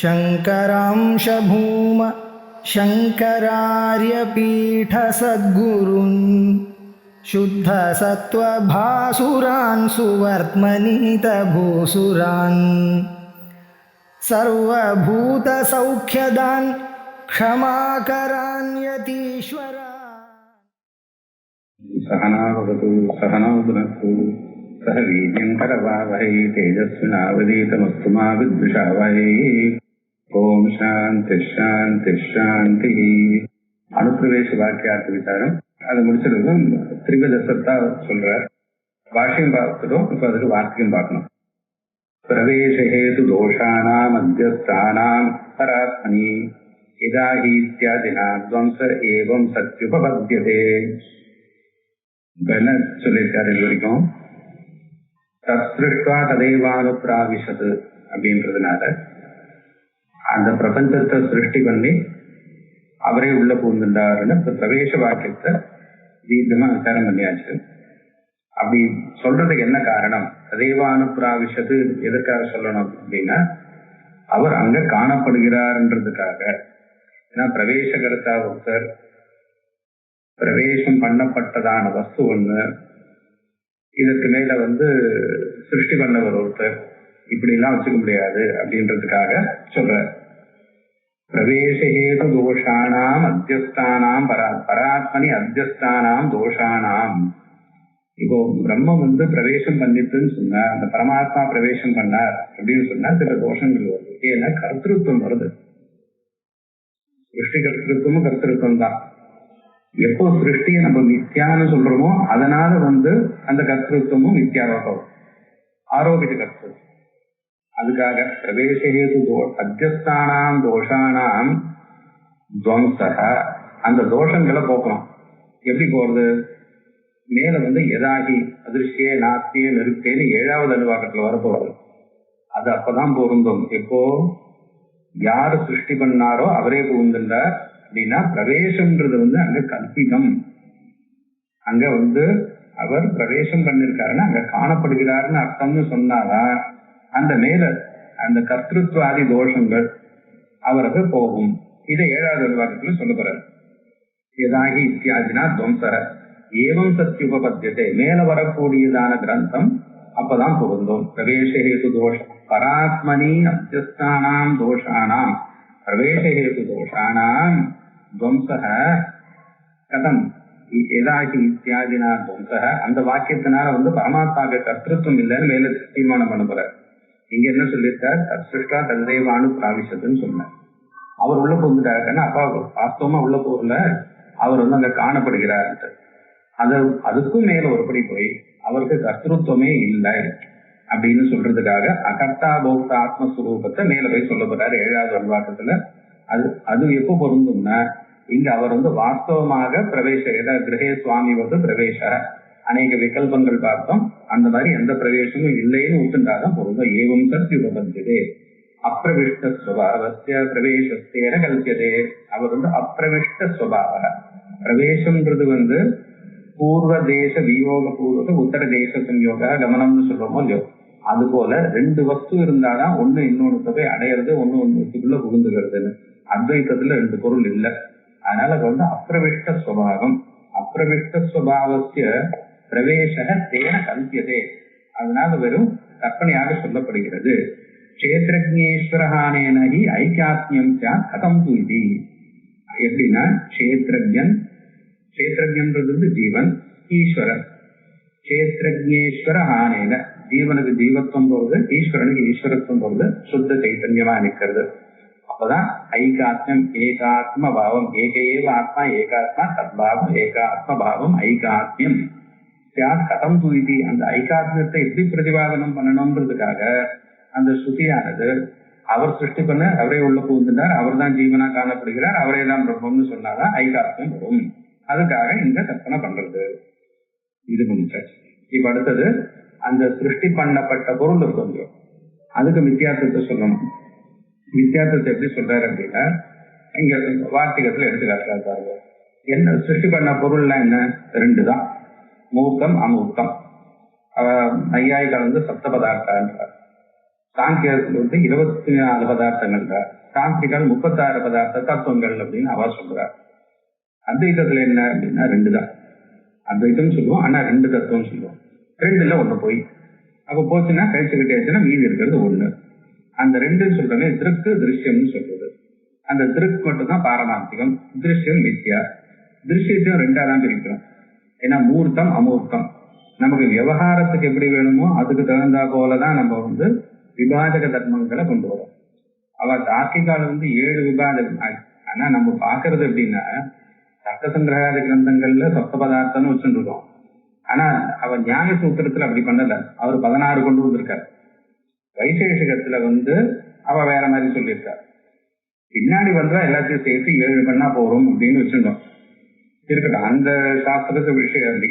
शङ्करांश भूम शङ्करार्यपीठसद्गुरून् शुद्धसत्त्वभासुरान् सुवर्त्मनीतभूसुरान् सर्वभूतसौख्यदान् क्षमाकरान् यतीश्वरान्। सहनावतु सहनौ भुनक्तु सह वीर्यं करवावहै तेजस्विनावधीतमस्तु मा विद्विषावहै। ओम शांति शांति शांति. அனுப்பிரவேச வாக்கியார்த்த விசாரம் அது முடிச்சிருக்கும். திரிவித சத்தா சொல்றார். பாஷ்யம் பார்த்துட்டோம். இப்ப அதுக்கு வார்த்தையும் பார்க்கணும். பிரவேசஹேது தோஷானாம் அத்தியஸ்தானாம் பராத்மனி இதாஹி இத்யாதினா துவம்ச ஏவம் சத்யுபபத்யதே. என்ன சொல்லியிருக்காரு இது வரைக்கும்? தத்ஸ்ருஷ்ட்வா ததேவானுப்ராவிஷது அப்படின்றதுனால அந்த பிரபஞ்சத்தை சிருஷ்டி பண்ணி அவரே உள்ள பூந்துட்டாருன்னு பிரவேச வாக்கியத்தை தீர்க்கமா விசாரம் பண்ணியாச்சு. அப்படி சொல்றதுக்கு என்ன காரணம்? ததேவானுப்ராவிஷது எதுக்காக சொல்லணும் அப்படின்னா, அவர் அங்க காணப்படுகிறார்ன்றதுக்காக. ஏன்னா பிரவேச கர்த்தா ஒருத்தர், பிரவேசம் பண்ணப்பட்டதான வஸ்து ஒண்ணு, இதற்கு மேல சிருஷ்டி பண்ணவர் ஒருத்தர், இப்படி எல்லாம் வச்சுக்க முடியாது அப்படின்றதுக்காக சொல்ற. பிரவேசஹேது தோஷானாம் அத்தியஸ்தானாம் பராத்மனி அத்தியஸ்தானாம் தோஷானாம். இப்போ பிரம்மம் பிரவேசம் பண்ணிட்டுன்னு சொன்னா, அந்த பரமாத்மா பிரவேசம் பண்ணார் அப்படின்னு சொன்னா சில தோஷங்கள் வருது. ஏன்னா கர்த்திருவம் வருது. சிருஷ்டி கர்த்திருவமும் கர்த்திருவம் தான். எப்போ சிருஷ்டியை நம்ம மித்யான்னு சொல்றோமோ அதனால அந்த கர்த்திருவமும் மித்யாவாகும், ஆரோபித கர்த்திருவம். அதுக்காக பிரவேசஹேது அத்தியஸ்தானாம் தோஷானாம் துவம்சஹ, அந்த தோஷங்களை போக்கணும். எப்படி போறது? மேல எதாகி அதிர்ஷ்யே நாஸ்தியே நெருப்பேன்னு 7வது அனுவாக்கத்துல வரப்போறது. அது அப்பதான் பொருந்தும். எப்போ யாரு சிருஷ்டி பண்ணாரோ அவரே புகுந்துட்டார் அப்படின்னா பிரவேசம்ன்றது அங்க கல்பிதம். அங்க அவர் பிரவேசம் பண்ணிருக்காருன்னா அங்க காணப்படுகிறாருன்னு அர்த்தம்னு சொன்னாதான் அந்த மேல அந்த கர்த்திருவாதி தோஷங்கள் அவருக்கு போகும். இதை 7வது அனுவாக்கத்துல சொல்ல போறாரு. எதாகி இத்தியாதினா துவம்சர ஏவம் சத்யுபபத்யதே, மேல வரக்கூடியதான கிரந்தம் அப்பதான் பொருந்தும். பிரவேசஹேது தோஷம் பராத்மனி அத்தியஸ்தானாம் தோஷானாம் பிரவேசஹேது தோஷானாம் துவம்சஹ கதம் எதாகி இத்தியாதினா துவம்சஹ. அந்த வாக்கியத்தினால பரமாத்மாவுக்கு கர்த்திருவம் இல்லைன்னு மேல தீர்மானம் பண்ண போறார். இங்க என்ன சொல்லியிருக்கார்? தத்ஸ்ருஷ்டா ததேவானு பிராவிஷத்துன்னு சொன்னார். அவர் உள்ள போந்துட்டாருன்னா அப்பா வாஸ்தவமா உள்ள போகல, அவர் அங்க காணப்படுகிறார். அதுக்கும் மேல ஒருபடி போய் அவருக்கு கர்த்திருவமே இல்லை அப்படின்னு சொல்றதுக்காக அகர்த்தா போக்தா ஆத்மஸ்வரூபத்தை மேல போய் சொல்ல போறாரு 7வது அனுவாக்கத்துல. அது எப்போ பொருந்தும்னா, இங்க அவர் வாஸ்தவமாக பிரவேச கிரகே சுவாமி பிரவேச அநேக விகல்பங்கள் பார்த்தோம். அந்த மாதிரி எந்த பிரவேசமும் இல்லைன்னு ஒத்துண்டாதான் பொருந்தும். ஏவம் சத்யுபபத்யதே அப்பிரவிஷ்ட ஸ்வபாவஸ்ய பிரவேசஸ்தேன கல்பியதே. அவர் அப்பிரவிஷ்ட ஸ்வபாவ. பிரவேசம்ன்றது பூர்வ தேச வியோக பூர்வக உத்தர தேச சம்யோக கமனம்னு சொல்றோமோ இல்லையோ, அது போல 2 வஸ்து இருந்தாதான் ஒண்ணு இன்னொன்னு போய் அடையிறது, ஒண்ணுக்குள்ள புகுந்துகிறதுன்னு. அத்வைத்தத்துல 2 பொருள் இல்லை. அதனால அப்பிரவிஷ்ட ஸ்வபாவம். அப்பிரவிஷ்ட ஸ்வபாவஸ்ய பிரவேசக தேன கல்பியதே. அதனால வெறும் கற்பனையாக சொல்லப்படுகிறது. கஷேத்ரஜ்ஞேஸ்வரஹானேனஹி ஐக்கியாத்மியம் சாத் கதம் துதி. எப்படின்னா கஷேத்ரஜ்ஞன்றது ஜீவன், ஈஸ்வரன். கஷேத்ரஜ்ஞேஸ்வரஹானேன ஜீவனுக்கு ஜீவத்துவம் போகுது, ஈஸ்வரனுக்கு ஈஸ்வரத்துவம் போகுது, சுத்த சைத்தன்யமா நிற்கிறது. அப்பதான் ஐகாத்மியம் ஏகாத்ம பாவம். ஏக ஆத்மா ஏகாத்மா தத்பாவம் ஏகாத்ம பாவம் ஐகாத்மியம் கதம் துதி. அந்த ஐகாத்மியத்தை எப்படி பிரதிபாதனம் பண்ணணும்ன்றதுக்காக அந்த ஸ்ருதியானது அவர் சிருஷ்டி பண்ண அவரே உள்ள புகுந்தார், அவர் தான் ஜீவனா காணப்படுகிறார், அவரே தான் பிரம்மம்னு சொன்னாதான் ஐகாத்மியம் வரும். அதுக்காக இந்த கற்பனை பண்றது. இது முடிச்சாச்சு. இப்ப அடுத்தது அந்த சிருஷ்டி பண்ணப்பட்ட பொருள் இருக்கும், அதுக்கு வித்தியாசத்தை சொல்லணும். வித்தியாசத்தை எப்படி சொல்றாரு அப்படின்னா, இங்க வார்த்திகத்துல எடுத்துக்காட்டுறாரு பாருங்க. என்ன சிருஷ்டி பண்ண பொருள்லாம் என்ன? 2 தான், மூர்த்தம் அமூர்த்தம். நையாயிகள் சப்த பதார்த்தான்றார். சாங்கியத்துல 24 பதார்த்தங்கள், தாந்திரிகால் 36 பதார்த்த தத்துவங்கள் அப்படின்னு அவ சொல்றார். அத்வைதத்துல என்ன அப்படின்னா 2 தான். அத்வைத்தம் சொல்லுவோம், ஆனா 2 தத்துவம் சொல்லுவோம். 2ல 1 போய் அப்ப போச்சுன்னா கழிச்சுக்கிட்டேச்சுன்னா மீதி இருக்கிறது 1. அந்த 2 சொல்றமே திருக்கு திருஷ்யம்னு சொல்றது. அந்த திருக்கு மட்டும் தான் பாரமார்த்திகம், திருஷ்யம் மித்யா. திருஷ்யத்தையும் 2ஆ தான் பிரிக்கிறோம். ஏன்னா மூர்த்தம் அமூர்த்தம் நமக்கு விவகாரத்துக்கு எப்படி வேணுமோ அதுக்கு தகுந்தா போலதான் நம்ம விபாஜக தர்மங்களை கொண்டு வரோம். அவ தார்க்கிகால 7 விபாஜகம். ஆனா நம்ம பாக்குறது எப்படின்னா தர்க்க சங்கிரகாத கிரந்தங்கள்ல சப்த பதார்த்தம்னு வச்சுருக்கோம். ஆனா அவ நியாய சூத்திரத்துல அப்படி பண்ணல, அவர் 16 கொண்டு வந்திருக்காரு. வைசேஷிகத்துல அவ வேற மாதிரி சொல்லியிருக்காரு. பின்னாடி எல்லாத்தையும் சேர்த்து 7 பண்ணா போறோம் அப்படின்னு வச்சிருந்தோம். இருக்கட்டும், அந்த சாஸ்திரத்து விஷயம் அப்படி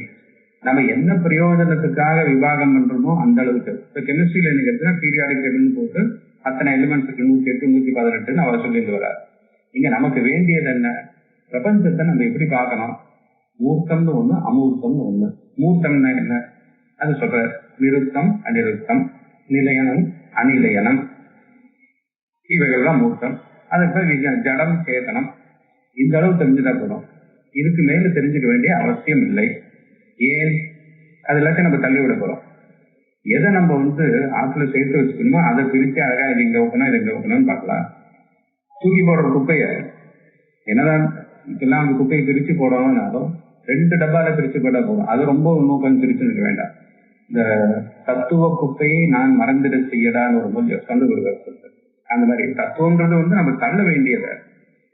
நம்ம என்ன பிரயோஜனத்துக்காக விபாகம் பண்றோமோ அந்த அளவுக்கு. இப்ப கெமிஸ்ட்ரியில என்ன பீரியாடிக் டேபிள்னு போட்டு அத்தனை எலிமெண்ட்ஸுக்கு 108 118 அவர் சொல்லிட்டு வர்றாரு. இங்க நமக்கு வேண்டியது என்ன? பிரபஞ்சத்தை நம்ம எப்படி பார்க்கணும்? மூர்த்தம்னு ஒண்ணு, அமூர்த்தம்னு ஒண்ணு. மூர்த்தம்னா என்ன? அது சொல்ற நிருத்தம் அனிருத்தம், நிலையனம் அநிலையனம், இவைகள்லாம் மூர்த்தம். அதுக்கு ஜடம் சேதனம். இந்த அளவு தெரிஞ்சுட்டா போதும், இதுக்கு மேல தெரிஞ்சுக்க வேண்டிய அவசியம் இல்லை. ஏன்? அது எல்லாத்தையும் நம்ம தள்ளிவிட போறோம். எதை நம்ம ஆத்துல சேர்த்து வச்சுக்கணுமோ அதை பிரிச்சு அழகா இது இங்க வைக்கணும் இது இங்க வைக்கணும்னு பார்க்கலாம். தூக்கி போடுற குப்பைய என்னதான் இப்பெல்லாம் அந்த குப்பையை பிரிச்சு போடணும்னாலும் 2 டப்பால பிரிச்சு போட்டா போதும். அது ரொம்ப இன்னும் கொஞ்சம் பிரிச்சு இருக்க வேண்டாம். இந்த தத்துவ குப்பையை நான் மறந்துட செய்யடான்னு ஒரு கொஞ்சம் கண்டு கொடுக்க. அந்த மாதிரி தத்துவன்றது நம்ம தள்ள வேண்டியதை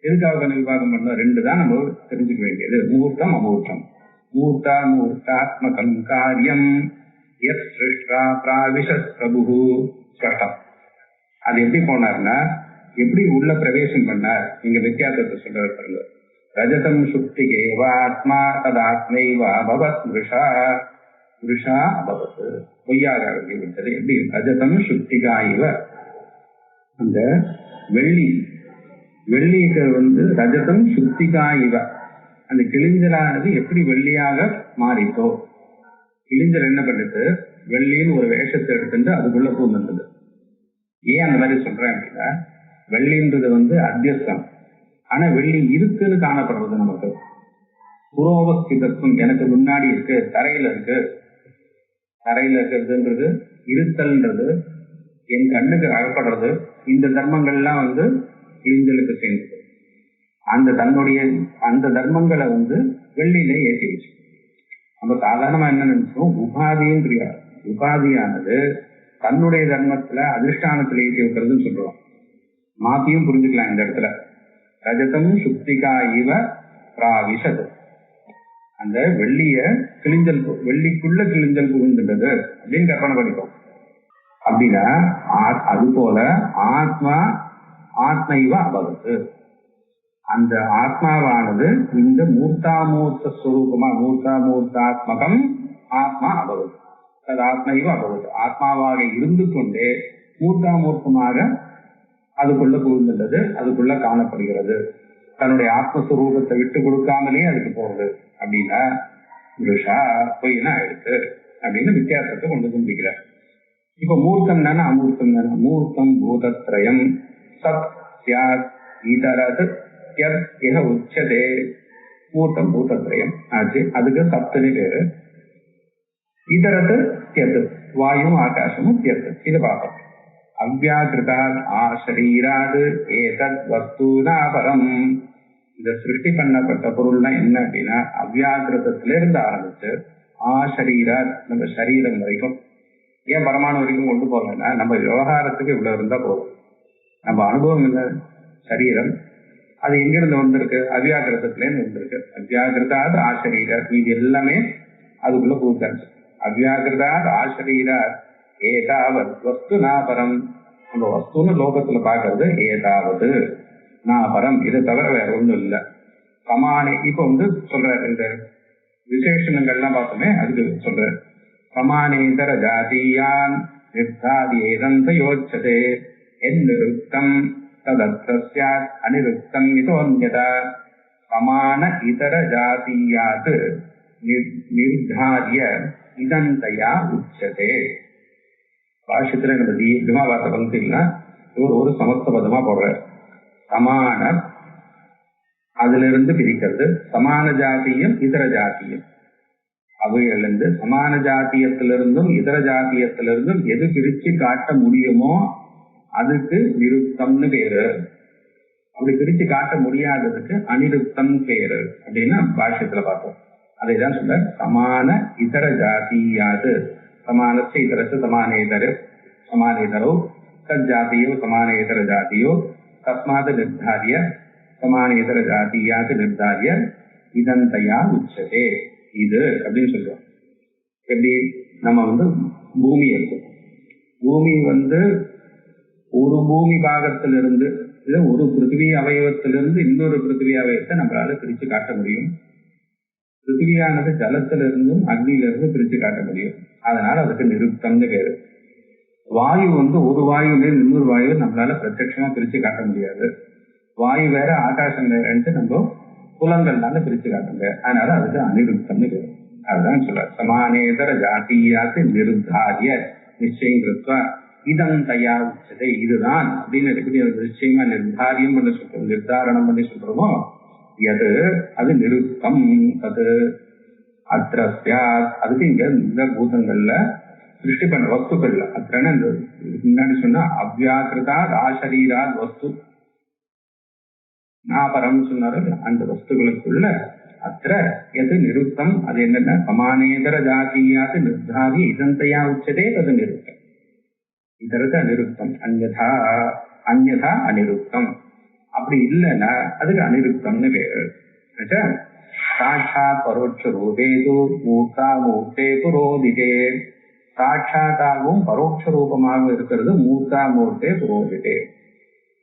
எதுக்காக விவாதம் பண்ணோம்? 2 தான் நம்ம தெரிஞ்சுக்க வேண்டியது, மூர்த்தம் அமூர்த்தம். மூர்த்தா மூர்த்தாத்மகம் காரியம் எஸ் சிருஷ்டா பிராவிஷத் பிரபு ஸ்பஷ்டம். அது எப்படி போனார்னா எப்படி உள்ள பிரவேசம் பண்ணார்? நீங்க வித்தியாசத்தை சொல்றாரு. ரஜதம் சுப்திகேவ ஆத்மா ததாத்மைவா அபவத் மிருஷா மிருஷா அபவத். பொய்யாக விட்டது. எப்படி? ரஜதம் சுப்திகா இவ, அந்த வெள்ளிக்கு ரஜதம் சுப்திகா இவ, அந்த கிழிஞ்சலானது எப்படி வெள்ளியாக மாறித்தோ. கிழிஞ்சல் என்ன பண்ணுது? வெள்ளின்னு ஒரு வேஷத்தை எடுத்துட்டு அதுக்குள்ள பூந்தது. ஏன் அந்த மாதிரி சொல்றேன் அப்படின்னா, வெள்ளின்றது அத்தியஸ்தம். ஆனா வெள்ளி இருக்குன்னு காணப்படுறது நமக்கு. புரோவஸ்திதத்துவம் எனக்கு முன்னாடி இருக்கு, தரையில இருக்கு. தரையில இருக்கிறதுன்றது இருத்தல்ன்றது, என் கண்ணுக்கு அகப்படுறது. இந்த தர்மங்கள்லாம் கிழிஞ்சலுக்கு சேர்ந்தது. அந்த தர்மங்களை வெள்ளியில ஏற்றி வச்சு நம்ம சாதாரணமா என்ன நினைச்சோம்? உபாதியும் தெரியாது. உபாதியானது தன்னுடைய தர்மத்துல அதிஷ்டானத்துல ஏற்றி வைக்கிறதுன்னு சொல்றோம். மாத்தியும் புரிஞ்சுக்கலாம் இந்த இடத்துல. ரஜதம் சுப்திகா இவ பிராவிஷது, அந்த வெள்ளிய கிழிஞ்சல், வெள்ளிக்குள்ள கிழிஞ்சல் புகுந்துட்டது அப்படின்னு கற்பனை பண்ணிப்போம். அப்படின்னா அது போல ஆத்மா ஆத்மைவ அபவத்து, அந்த ஆத்மாவானது இந்த மூர்த்தாமூர்த்த ஸ்வரூபமா மூர்த்தாமூர்த்தாத்மகம் ஆத்மா அபவத்து. அது ஆத்மைவ அபவத்து, ஆத்மாவாக இருந்து கொண்டே மூர்த்தாமூர்த்தமாக அதுக்குள்ள புகுந்துள்ளது, அதுக்குள்ள காணப்படுகிறது. தன்னுடைய ஆத்மஸ்வரூபத்தை விட்டு கொடுக்காமலேயே அதுக்கு போறது. அப்படின்னா புருஷா பொய்னா எடுத்து அப்படின்னு வித்தியாசத்தை கொண்டு முடிக்கிறார். இப்ப மூர்த்தம் தானே அமூர்த்தம் தானே? மூர்த்தம் பூதத்ரயம் சத் சியாத் இதரத் யத் உச்சதே. மூர்த்தம் பூதத்ரயம் ஆச்சு, அதுக்கு சப்தனி பேரு. இதரத்து யத், வாயும் ஆகாசமும் யத். இதை பார்ப்போம். அவ்யாகிருதாத் ஆசரீராது ஏதத் வஸ்தூனாபரம். இந்த சிருஷ்டி பண்ணப்பட்ட பொருள்னா என்ன அப்படின்னா, அவ்யாகிருதத்துல இருந்து ஆரம்பிச்சு ஆசரீராத் நம்ம சரீரம் வரைக்கும், ஏன் பரமாணு வரைக்கும் கொண்டு போகலன்னா நம்ம விவகாரத்துக்கு இவ்வளவு இருந்தா போதும். நம்ம அனுபவம் இல்லை சரீரம், அது எங்கிருந்து வந்திருக்கு? அவ்யாகிருதத்துல இருந்து வந்திருக்கு. அவ்யாகிருதாத் ஆசரீராத், இது எல்லாமே அதுக்குள்ள புகுத்தாச்சு. அவ்யாகிருதாத் ஆசரீராத் ஏதாவது வஸ்து நாபரம். நம்ம வஸ்துன்னு லோகத்துல பாக்குறது ஏதாவது நாபரம், இதை தவிர வேற ஒண்ணும் இல்லை. சமானே இப்ப சொல்ற இந்த விசேஷணங்கள்லாம் பார்த்தோமே, அதுக்கு சொல்ற சமானேதர ஜாதியான் நிர்தாதி ஏதந்த யோச்சதே என்னிருத்தம் ததத்ர ஸ்யாத் அனிருத்தம் இதோன்யதா. சமான இதர ஜாதியாத் நிர்தாரிய இதந்தயா உச்சதே. பாஷ்யத்துல நம்ம தீர்க்கமா பார்த்த பங்கினா இவர் ஒரு சமஸ்த பதமா போடுறார். சமான அதுல இருந்து பிரிக்கிறது சமான ஜாத்தியம் இதர ஜாத்தியம். அவையிலிருந்து சமான ஜாத்தியத்திலிருந்தும் இதர ஜாத்தியத்திலிருந்தும் எது பிரிச்சு காட்ட முடியுமோ அதுக்கு நிருப்தம்னு பேரு. அப்படி பிரிச்சு காட்ட முடியாததுக்கு அனிருப்தம் பேரு அப்படின்னு பாஷ்யத்துல பார்த்தோம். அதைதான் சொல்ற சமான இதர ஜாத்தியாது சமானஸ்ய இதரத்து சமானேதரு சமானேதரோ தஜாத்தியோ சமானேதர ஜாத்தியோ தஸ்மாத் நிர்தாரிய சமானேதர ஜாத்தியாது நிர்தாரிய இதந்தையா உச்சதே. இது அப்படின்னு சொல்றோம். எப்படி நம்ம பூமி இருக்கும். பூமி ஒரு பூமி பாகத்திலிருந்து ஒரு பிருத்திவி அவயவத்திலிருந்து இன்னொரு பிருத்திவி அவயவத்தை நம்மளால பிரிச்சு காட்ட முடியும். பிருத்திவியானது ஜலத்திலிருந்தும் அக்னியிலிருந்து பிரிச்சு காட்ட முடியும். அதனால அதுக்கு நிருப்தம்னு பேரு. வாயு ஒரு வாயுல இன்னொரு வாயு நம்மளால பிரத்யட்சமா பிரிச்சு காட்ட முடியாது. வாயு வேற ஆகாசம் வேறன்ட்டு நம்ம புலங்கள்னால பிரிச்சு காட்டுங்க. அதனால அதுக்கு அனிருப்தம்னு பேரு. அதுதான் சொல்ற சமானேதர ஜாத்தியாத்து நிருத்தாரிய நிச்சயம் கிருத்வா இதந்தையா உச்சதை. இதுதான் அப்படின்னு எப்படி நிச்சயமா நிர்தாரியம் பண்ணி சொல்றோம், நிர்தாரணம் பண்ணி சொல்றோமோ எது அது நிருப்தம். அது அத்திரஸ்யா அதுக்கு இங்க இந்த பூதங்கள்ல சிருஷ்டி பண்ற வஸ்துக்கள்ல அத்தனை முன்னாடி சொன்னா அவ்யாக்கிருதா ஆசரீரா வஸ்து நாபரம் சொன்னாரு. அந்த வஸ்துகளுக்குள்ள அத்திர எது நிருப்தம் அது என்னன்னா சமானேதர ஜாத்தியாது நிர்தாரி இதந்தையா உச்சதே அது நிருப்தம். இதற்கு அனிருப்தம் அந்யதா அனிருப்தம். அப்படி இல்லைன்னா அதுக்கு அனிருப்தம்னு பேரு. சாட்சாத் பரோட்ச ரூபேது மூர்த்தா மூர்த்தே புரோதிதே. சாட்சாத்தாகவும் பரோட்ச ரூபமாக இருக்கிறது மூர்த்தா மூர்த்தே புரோதிதே.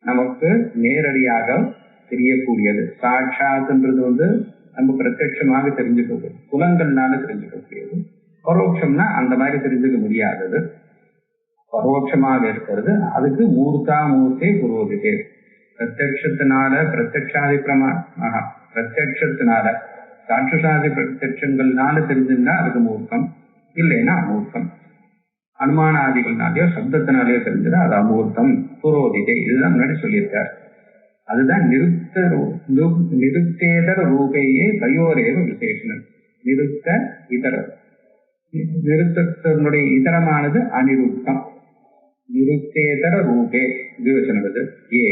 நமக்கு நேரடியாக தெரியக்கூடியது. சாட்சாத்ன்றது நம்ம பிரத்யட்சமாக தெரிஞ்சுக்கிறது, புலங்கள்னால தெரிஞ்சுக்கக்கூடியது. பரோட்சம்னா அந்த மாதிரி தெரிஞ்சுக்க முடியாதது, பரோட்சமாக இருக்கிறது. அதுக்கு மூர்த்தா மூர்த்தே புரோதிதே. பிரத்யட்சத்தினால பிரத்யட்சாதி பிரத்யட்சத்தினால சாட்சுஷாதி பிரத்யட்சங்கள்னால தெரிஞ்சுன்னா அதுக்கு மூர்த்தம், இல்லைன்னா அமூர்த்தம். அனுமானாதிகள்னாலேயோ சப்தத்தினாலேயோ தெரிஞ்சதா அது அமூர்த்தம் புரோதிதே. இதுதான் முன்னாடி சொல்லியிருக்கார். அதுதான் நிருத்தேதர ரூபேயே தயோரேவ விசேஷனம். நிருத்த இதர நிருத்தத்தினுடைய இதரமானது அனிருத்தம். நிருத்தேதர ரூபே விவசனது ஏ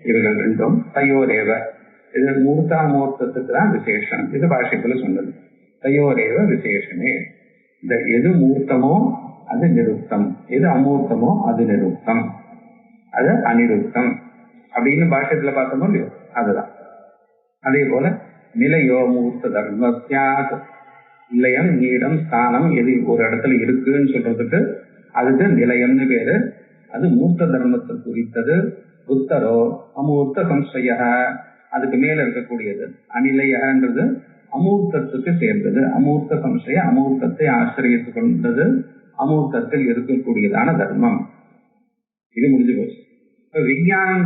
இவர்கள் ரெண்டும் தயோரேவ. இது மூர்த்தாமூர்த்தத்துக்கு தான் விசேஷம். இது பாஷ்யத்துல சொன்னது தயோரேவ விசேஷமே. இந்த எது மூர்த்தமோ அது நிருத்தம், எது அமூர்த்தமோ அது நிருத்தம், அது அனிருத்தம் அப்படின்னு பாஷ்யத்துல பார்த்தோமோ இல்லையோ அதுதான். அதே போல நிலையோ மூர்த்த தர்மத்யாத் நிலையம் நீடம் ஸ்தானம் எது ஒரு இடத்துல இருக்குன்னு சொல்றதுக்கு அதுக்கு நிலையம்னு பேரு. அது மூர்த்த தர்மத்தை குறித்தது. உத்தரோ அமூர்த்த சம்சய அதுக்கு மேல இருக்கக்கூடியது. அநிலையன்றது அமூர்த்தத்துக்கு சேர்ந்தது. அமூர்த்த சம்சய அமூர்த்தத்தை ஆசிரியத்து கொண்டது, அமூர்த்தத்தில் இருக்கக்கூடியதான தர்மம். இது முடிஞ்சு போச்சு. இப்ப விஞ்ஞானம்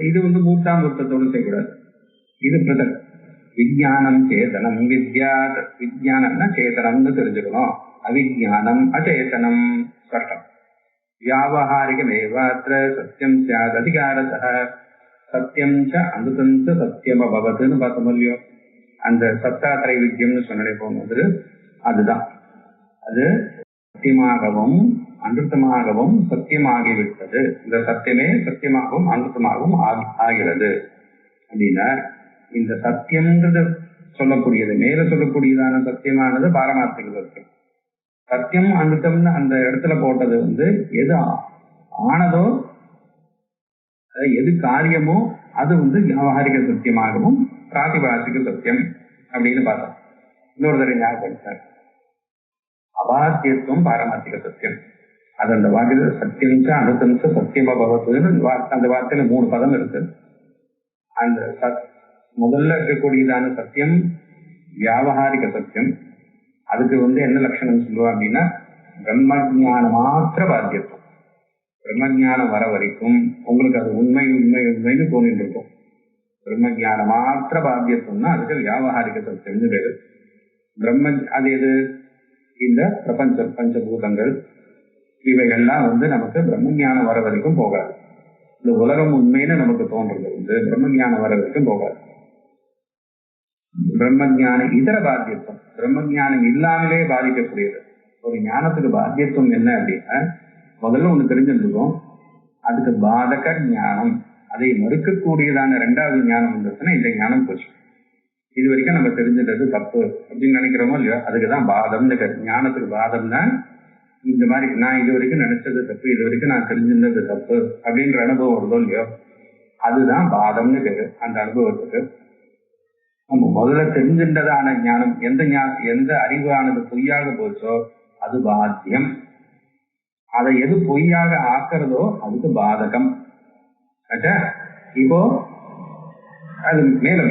இது மூர்த்தாமூர்த்தத்தோடு செய்யக்கூடாது. இது பிரதக் விஜயானம் சேதனம் வித்யாத். விஜயானம்னா சேதனம்னு தெரிஞ்சுக்கணும். அவிஜானம் அச்சேதனம் ஸ்பஷ்டம். வியாவஹாரிகமேவாத்ர சத்தியம் ஸ்யாத் அதிகாரதः. சத்தியம் ச அமிர்தம் ச சத்தியம் அபவத்னு பார்த்தோம் இல்லையோ. அந்த சத்தாத்திரை வித்தியம்னு சொன்னே போனது அதுதான். அது சத்தியமாகவும் அமிர்தமாகவும் சத்தியமாகிவிட்டது. இந்த சத்தியமே சத்தியமாகவும் அமிர்தமாகவும் ஆகிறது அப்படின்னா இந்த சத்தியம்ன்றது சொல்லக்கூடியது மேல சொல்லக்கூடியதான சத்தியமானது பாரமார்த்திக சத்தியம். சத்தியம் அமிர்தம்னு அந்த இடத்துல போட்டது எது ஆனதோ எது காரியமோ அது வியாவகாரிக சத்தியமாகவும் பிராதிபாசிக சத்தியம் அப்படின்னு பார்த்தோம். இன்னொரு தடவை ஞாபகப்படுத்தார். அபாத்தியத்துவம் பாரமார்த்திக சத்தியம். அது அந்த வாக்கிய சத்தியம்ச அனுதம்ச சத்தியமா பகவத்துன்னு அந்த வார்த்தையில 3 பதம் இருக்கு. அந்த முதல்ல இருக்கக்கூடியதான சத்தியம் வியாவகாரிக சத்தியம். அதுக்கு என்ன லட்சணம் சொல்லுவா அப்படின்னா பிரம்மஜான மாத்திர பாத்தியத்துவம். பிரம்மஜானம் வர வரைக்கும் உங்களுக்கு அது உண்மை உண்மை உண்மைன்னு தோணிட்டு இருக்கும். பிரம்மஜான மாத்திர பாத்தியத்துவம்னா அதுக்கு வியாவகாரிக சத்தியம்னு பேரு. பிரம்ம அது எது இந்த பிரபஞ்ச பஞ்சபூதங்கள் இவைகள்லாம் நமக்கு பிரம்ம ஞானம் வர வரைக்கும் போகாது. இந்த உலகம் உண்மைன்னு நமக்கு தோன்றது பிரம்ம ஞானம் வர வரைக்கும் போகாது. பிரம்ம ஞானம் இதர பாத்தியத்துவம், பிரம்ம ஞானம் இல்லாமலே பாதிக்கக்கூடியது. ஒரு ஞானத்துக்கு பாத்தியத்துவம் என்ன அப்படின்னா, முதல்ல ஒண்ணு தெரிஞ்சிருக்கும், அதுக்கு பாதக ஞானம், அதை மறுக்கக்கூடியதான இரண்டாவது ஞானம் வந்துச்சுன்னா இந்த ஞானம் போச்சு. இது வரைக்கும் நம்ம தெரிஞ்சிட்டது தப்பு அப்படின்னு நினைக்கிறோமோ இல்லையோ, அதுக்குதான் பாதம்னு பேரு. ஞானத்துக்கு பாதம்னா இந்த மாதிரி நான் இது வரைக்கும் நினைச்சது தப்பு, இது வரைக்கும் நான் தெரிஞ்சிருந்தது தப்பு அப்படின்ற அனுபவம் வருதோ இல்லையோ, அதுதான் பாதம்னு பேரு. அந்த அனுபவத்துக்கு நம்ம முதல்ல தெரிஞ்சின்றதான ஞானம், எந்த அறிவானது பொய்யாக போச்சோ அது பாத்தியம். அதை எது பொய்யாக ஆக்கிறதோ அதுக்கு பாதகம். இப்போ அது மேல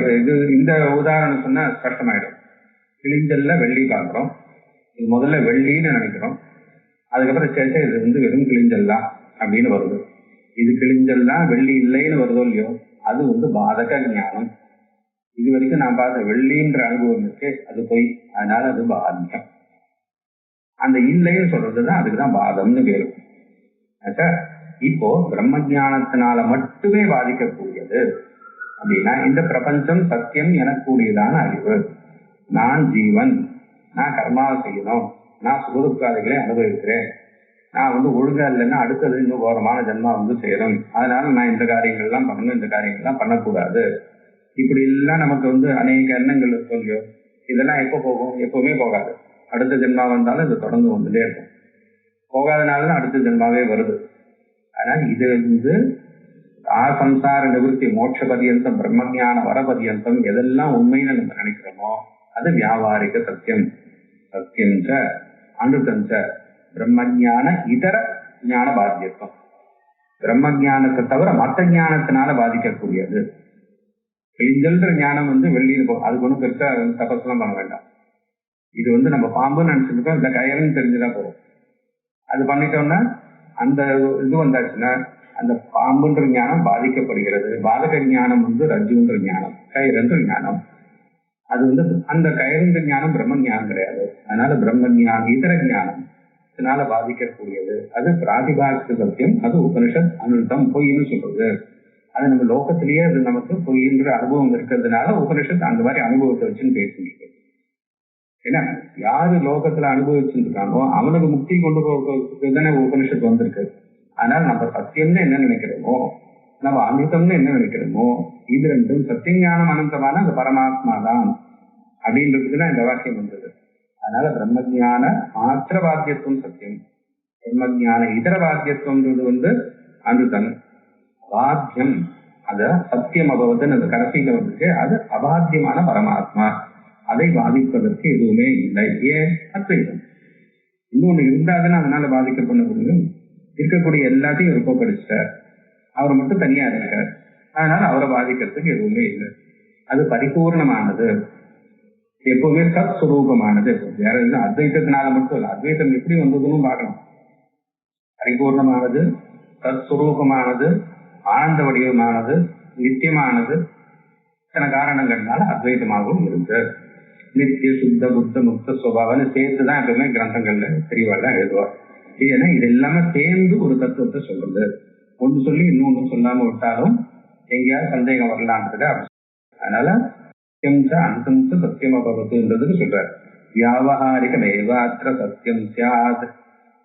இந்த உதாரணம் சொன்னா ஸ்பஷ்டமாயிடும். கிழிஞ்சல்ல வெள்ளி பார்க்கிறோம், இது முதல்ல வெள்ளின்னு நினைக்கிறோம், அதுக்கப்புறம் சேர்த்து இது வெறும் கிழிஞ்சல் தான் அப்படின்னு வருது. இது கிழிஞ்சல் தான் வெள்ளி இல்லைன்னு வருதோ இல்லையோ, அது பாதக ஞானம். இது வரைக்கும் நான் பார்த்த வெள்ளின்ற அனுபவம் இருக்கு, அது பொய், அதனால அது பாத்தியம். அந்த இல்லைன்னு சொல்றதுதான் அதுக்குதான் பாதம்னு பேரு. இப்போ பிரம்ம ஞானத்தினால மட்டுமே பாதிக்கக்கூடியது அப்படின்னா, இந்த பிரபஞ்சம் சத்தியம் எனக்கூடியதான அறிவு, நான் ஜீவன், நான் கர்மாவை செய்யணும், நான் சுகதுக்காரிகளை அனுபவிக்கிறேன், நான் ஒழுங்கா இல்லைன்னா அடுத்தது இன்னும் கோரமான ஜென்மா செய்யணும், அதனால நான் இந்த காரியங்கள்லாம் பண்ணணும், இந்த காரியங்கள்லாம் பண்ணக்கூடாது, இப்படி எல்லாம் நமக்கு அநேக எண்ணங்கள் சொல்லியோ, இதெல்லாம் எப்போ போகும்? எப்பவுமே போகாது. அடுத்த ஜென்மா வந்தாலும் இது தொடர்ந்து வந்துட்டே இருக்கும். போகாதனாலதான் அடுத்த ஜென்மாவே வருது. அதனால இது சம்சார நிவர்த்தி மோட்ச பரியந்தம் பிரம்மஞான வர பரியந்தம் எதெல்லாம் உண்மைன்னு நம்ம நினைக்கிறோமோ அது வியாபாரிக சத்தியம். சத்தியம் ச அனுதஞ்ச பிரம்மஞான இதர ஞான பாத்தியத்துவம். பிரம்ம ஞானத்தை தவிர மற்ற ஞானத்தினால பாதிக்கக்கூடியது. கிழிஞ்சல்ன்ற ஞானம் வெள்ளின்னு போகும், அதுக்கு ஒன்றும் பெருசா தபஸ்லாம் பண்ண வேண்டாம். இது நம்ம பாம்புன்னு நினைச்சிருக்கோம், இந்த கயறுன்னு தெரிஞ்சுதான் போகும். அது பண்ணிட்டோம்னா அந்த இது வந்தாச்சுன்னா அந்த பாம்புன்ற ஞானம் பாதிக்கப்படுகிறது. பாதக ஞானம் ரஜுன்ற ஞானம், கயிறுன்ற ஞானம். அது அந்த கயிறுன்ற ஞானம் பிரம்ம ஞானம் கிடையாது. அதனால பிரம்ம ஞானம் இதர ஞானம் இதனால பாதிக்கக்கூடியது. அது பிராதிபாசிக சத்தியம், அது உபனிஷத் அனுத்தம் பொய்ன்னு சொல்றது. அது நம்ம லோகத்திலேயே அது நமக்கு பொய்ன்ற அனுபவம் இருக்கிறதுனால உபனிஷத் அந்த மாதிரி அனுபவத்தை வச்சுன்னு பேசிட்டு. ஏன்னா யாரு லோகத்துல அனுபவிச்சுருக்கானோ அவனுக்கு முக்தி கொண்டு போகிறதுக்கு தானே உபனிஷத்து வந்திருக்கு. அதனால நம்ம சத்தியம்னு என்ன நினைக்கிறோமோ, நம்ம அமிர்தம்னு என்ன நினைக்கிறோமோ, இது ரெண்டும் சத்தியஞானம் அனந்தமான அந்த பரமாத்மா தான் அப்படின்றதுக்குதான் இந்த வாக்கியம் வந்தது. அதனால பிரம்மஞான மாத்திர பாத்தியத்துவம் சத்தியம், பிரம்மஞான இதர பாத்தியத்துவம்ன்றது அமிர்தம். பாத்தியம் அத சத்தியம் அபவத்துன்னு அந்த கடைசியில வந்துருக்கு, அது அபாத்தியமான பரமாத்மா. அதை பாதிப்பதற்கு எதுவுமே இல்லை. ஏன்? அத்வைதம். இன்னொன்னு இருந்தாதுன்னா அதனால பாதிக்கப்பட முடியும். இருக்கக்கூடிய எல்லாத்தையும் ஒரு போக்கடிச்சிட்டார், அவர் மட்டும் தனியா இருக்கார், அதனால அவரை பாதிக்கிறதுக்கு எதுவுமே இல்லை. அது பரிபூர்ணமானது, எப்பவுமே சத் சுரூபமானது. வேற எதுவும் அத்வைத்தத்தினால மட்டும் இல்லை, அத்வைத்தம் எப்படி வந்ததுன்னு பார்க்கணும். பரிபூர்ணமானது, சத் சுரூபமானது, ஆனந்த வடிவமானது, நித்தியமானது, சில காரணங்கள்னால அத்வைதமாகவும் இருக்கு. நித்திய சுத்த புத்த முக்த சுபாவன்னு சேர்த்துதான் எப்பவுமே கிரந்தங்கள்ல தெரியவாதான் எழுதுவார். ஏன்னா இது எல்லாமே சேர்ந்து ஒரு தத்துவத்தை சொல்றது. ஒன்று சொல்லி இன்னொன்று சொல்லாம விட்டாலும் எங்கேயாவது சந்தேகம் வரலான்றது. அதனால அனுசம்ச சத்தியம் அபவத்துன்றதுக்கு சொல்றாரு. வியாவகாரிக தேவாத்திர சத்தியம் சியாத்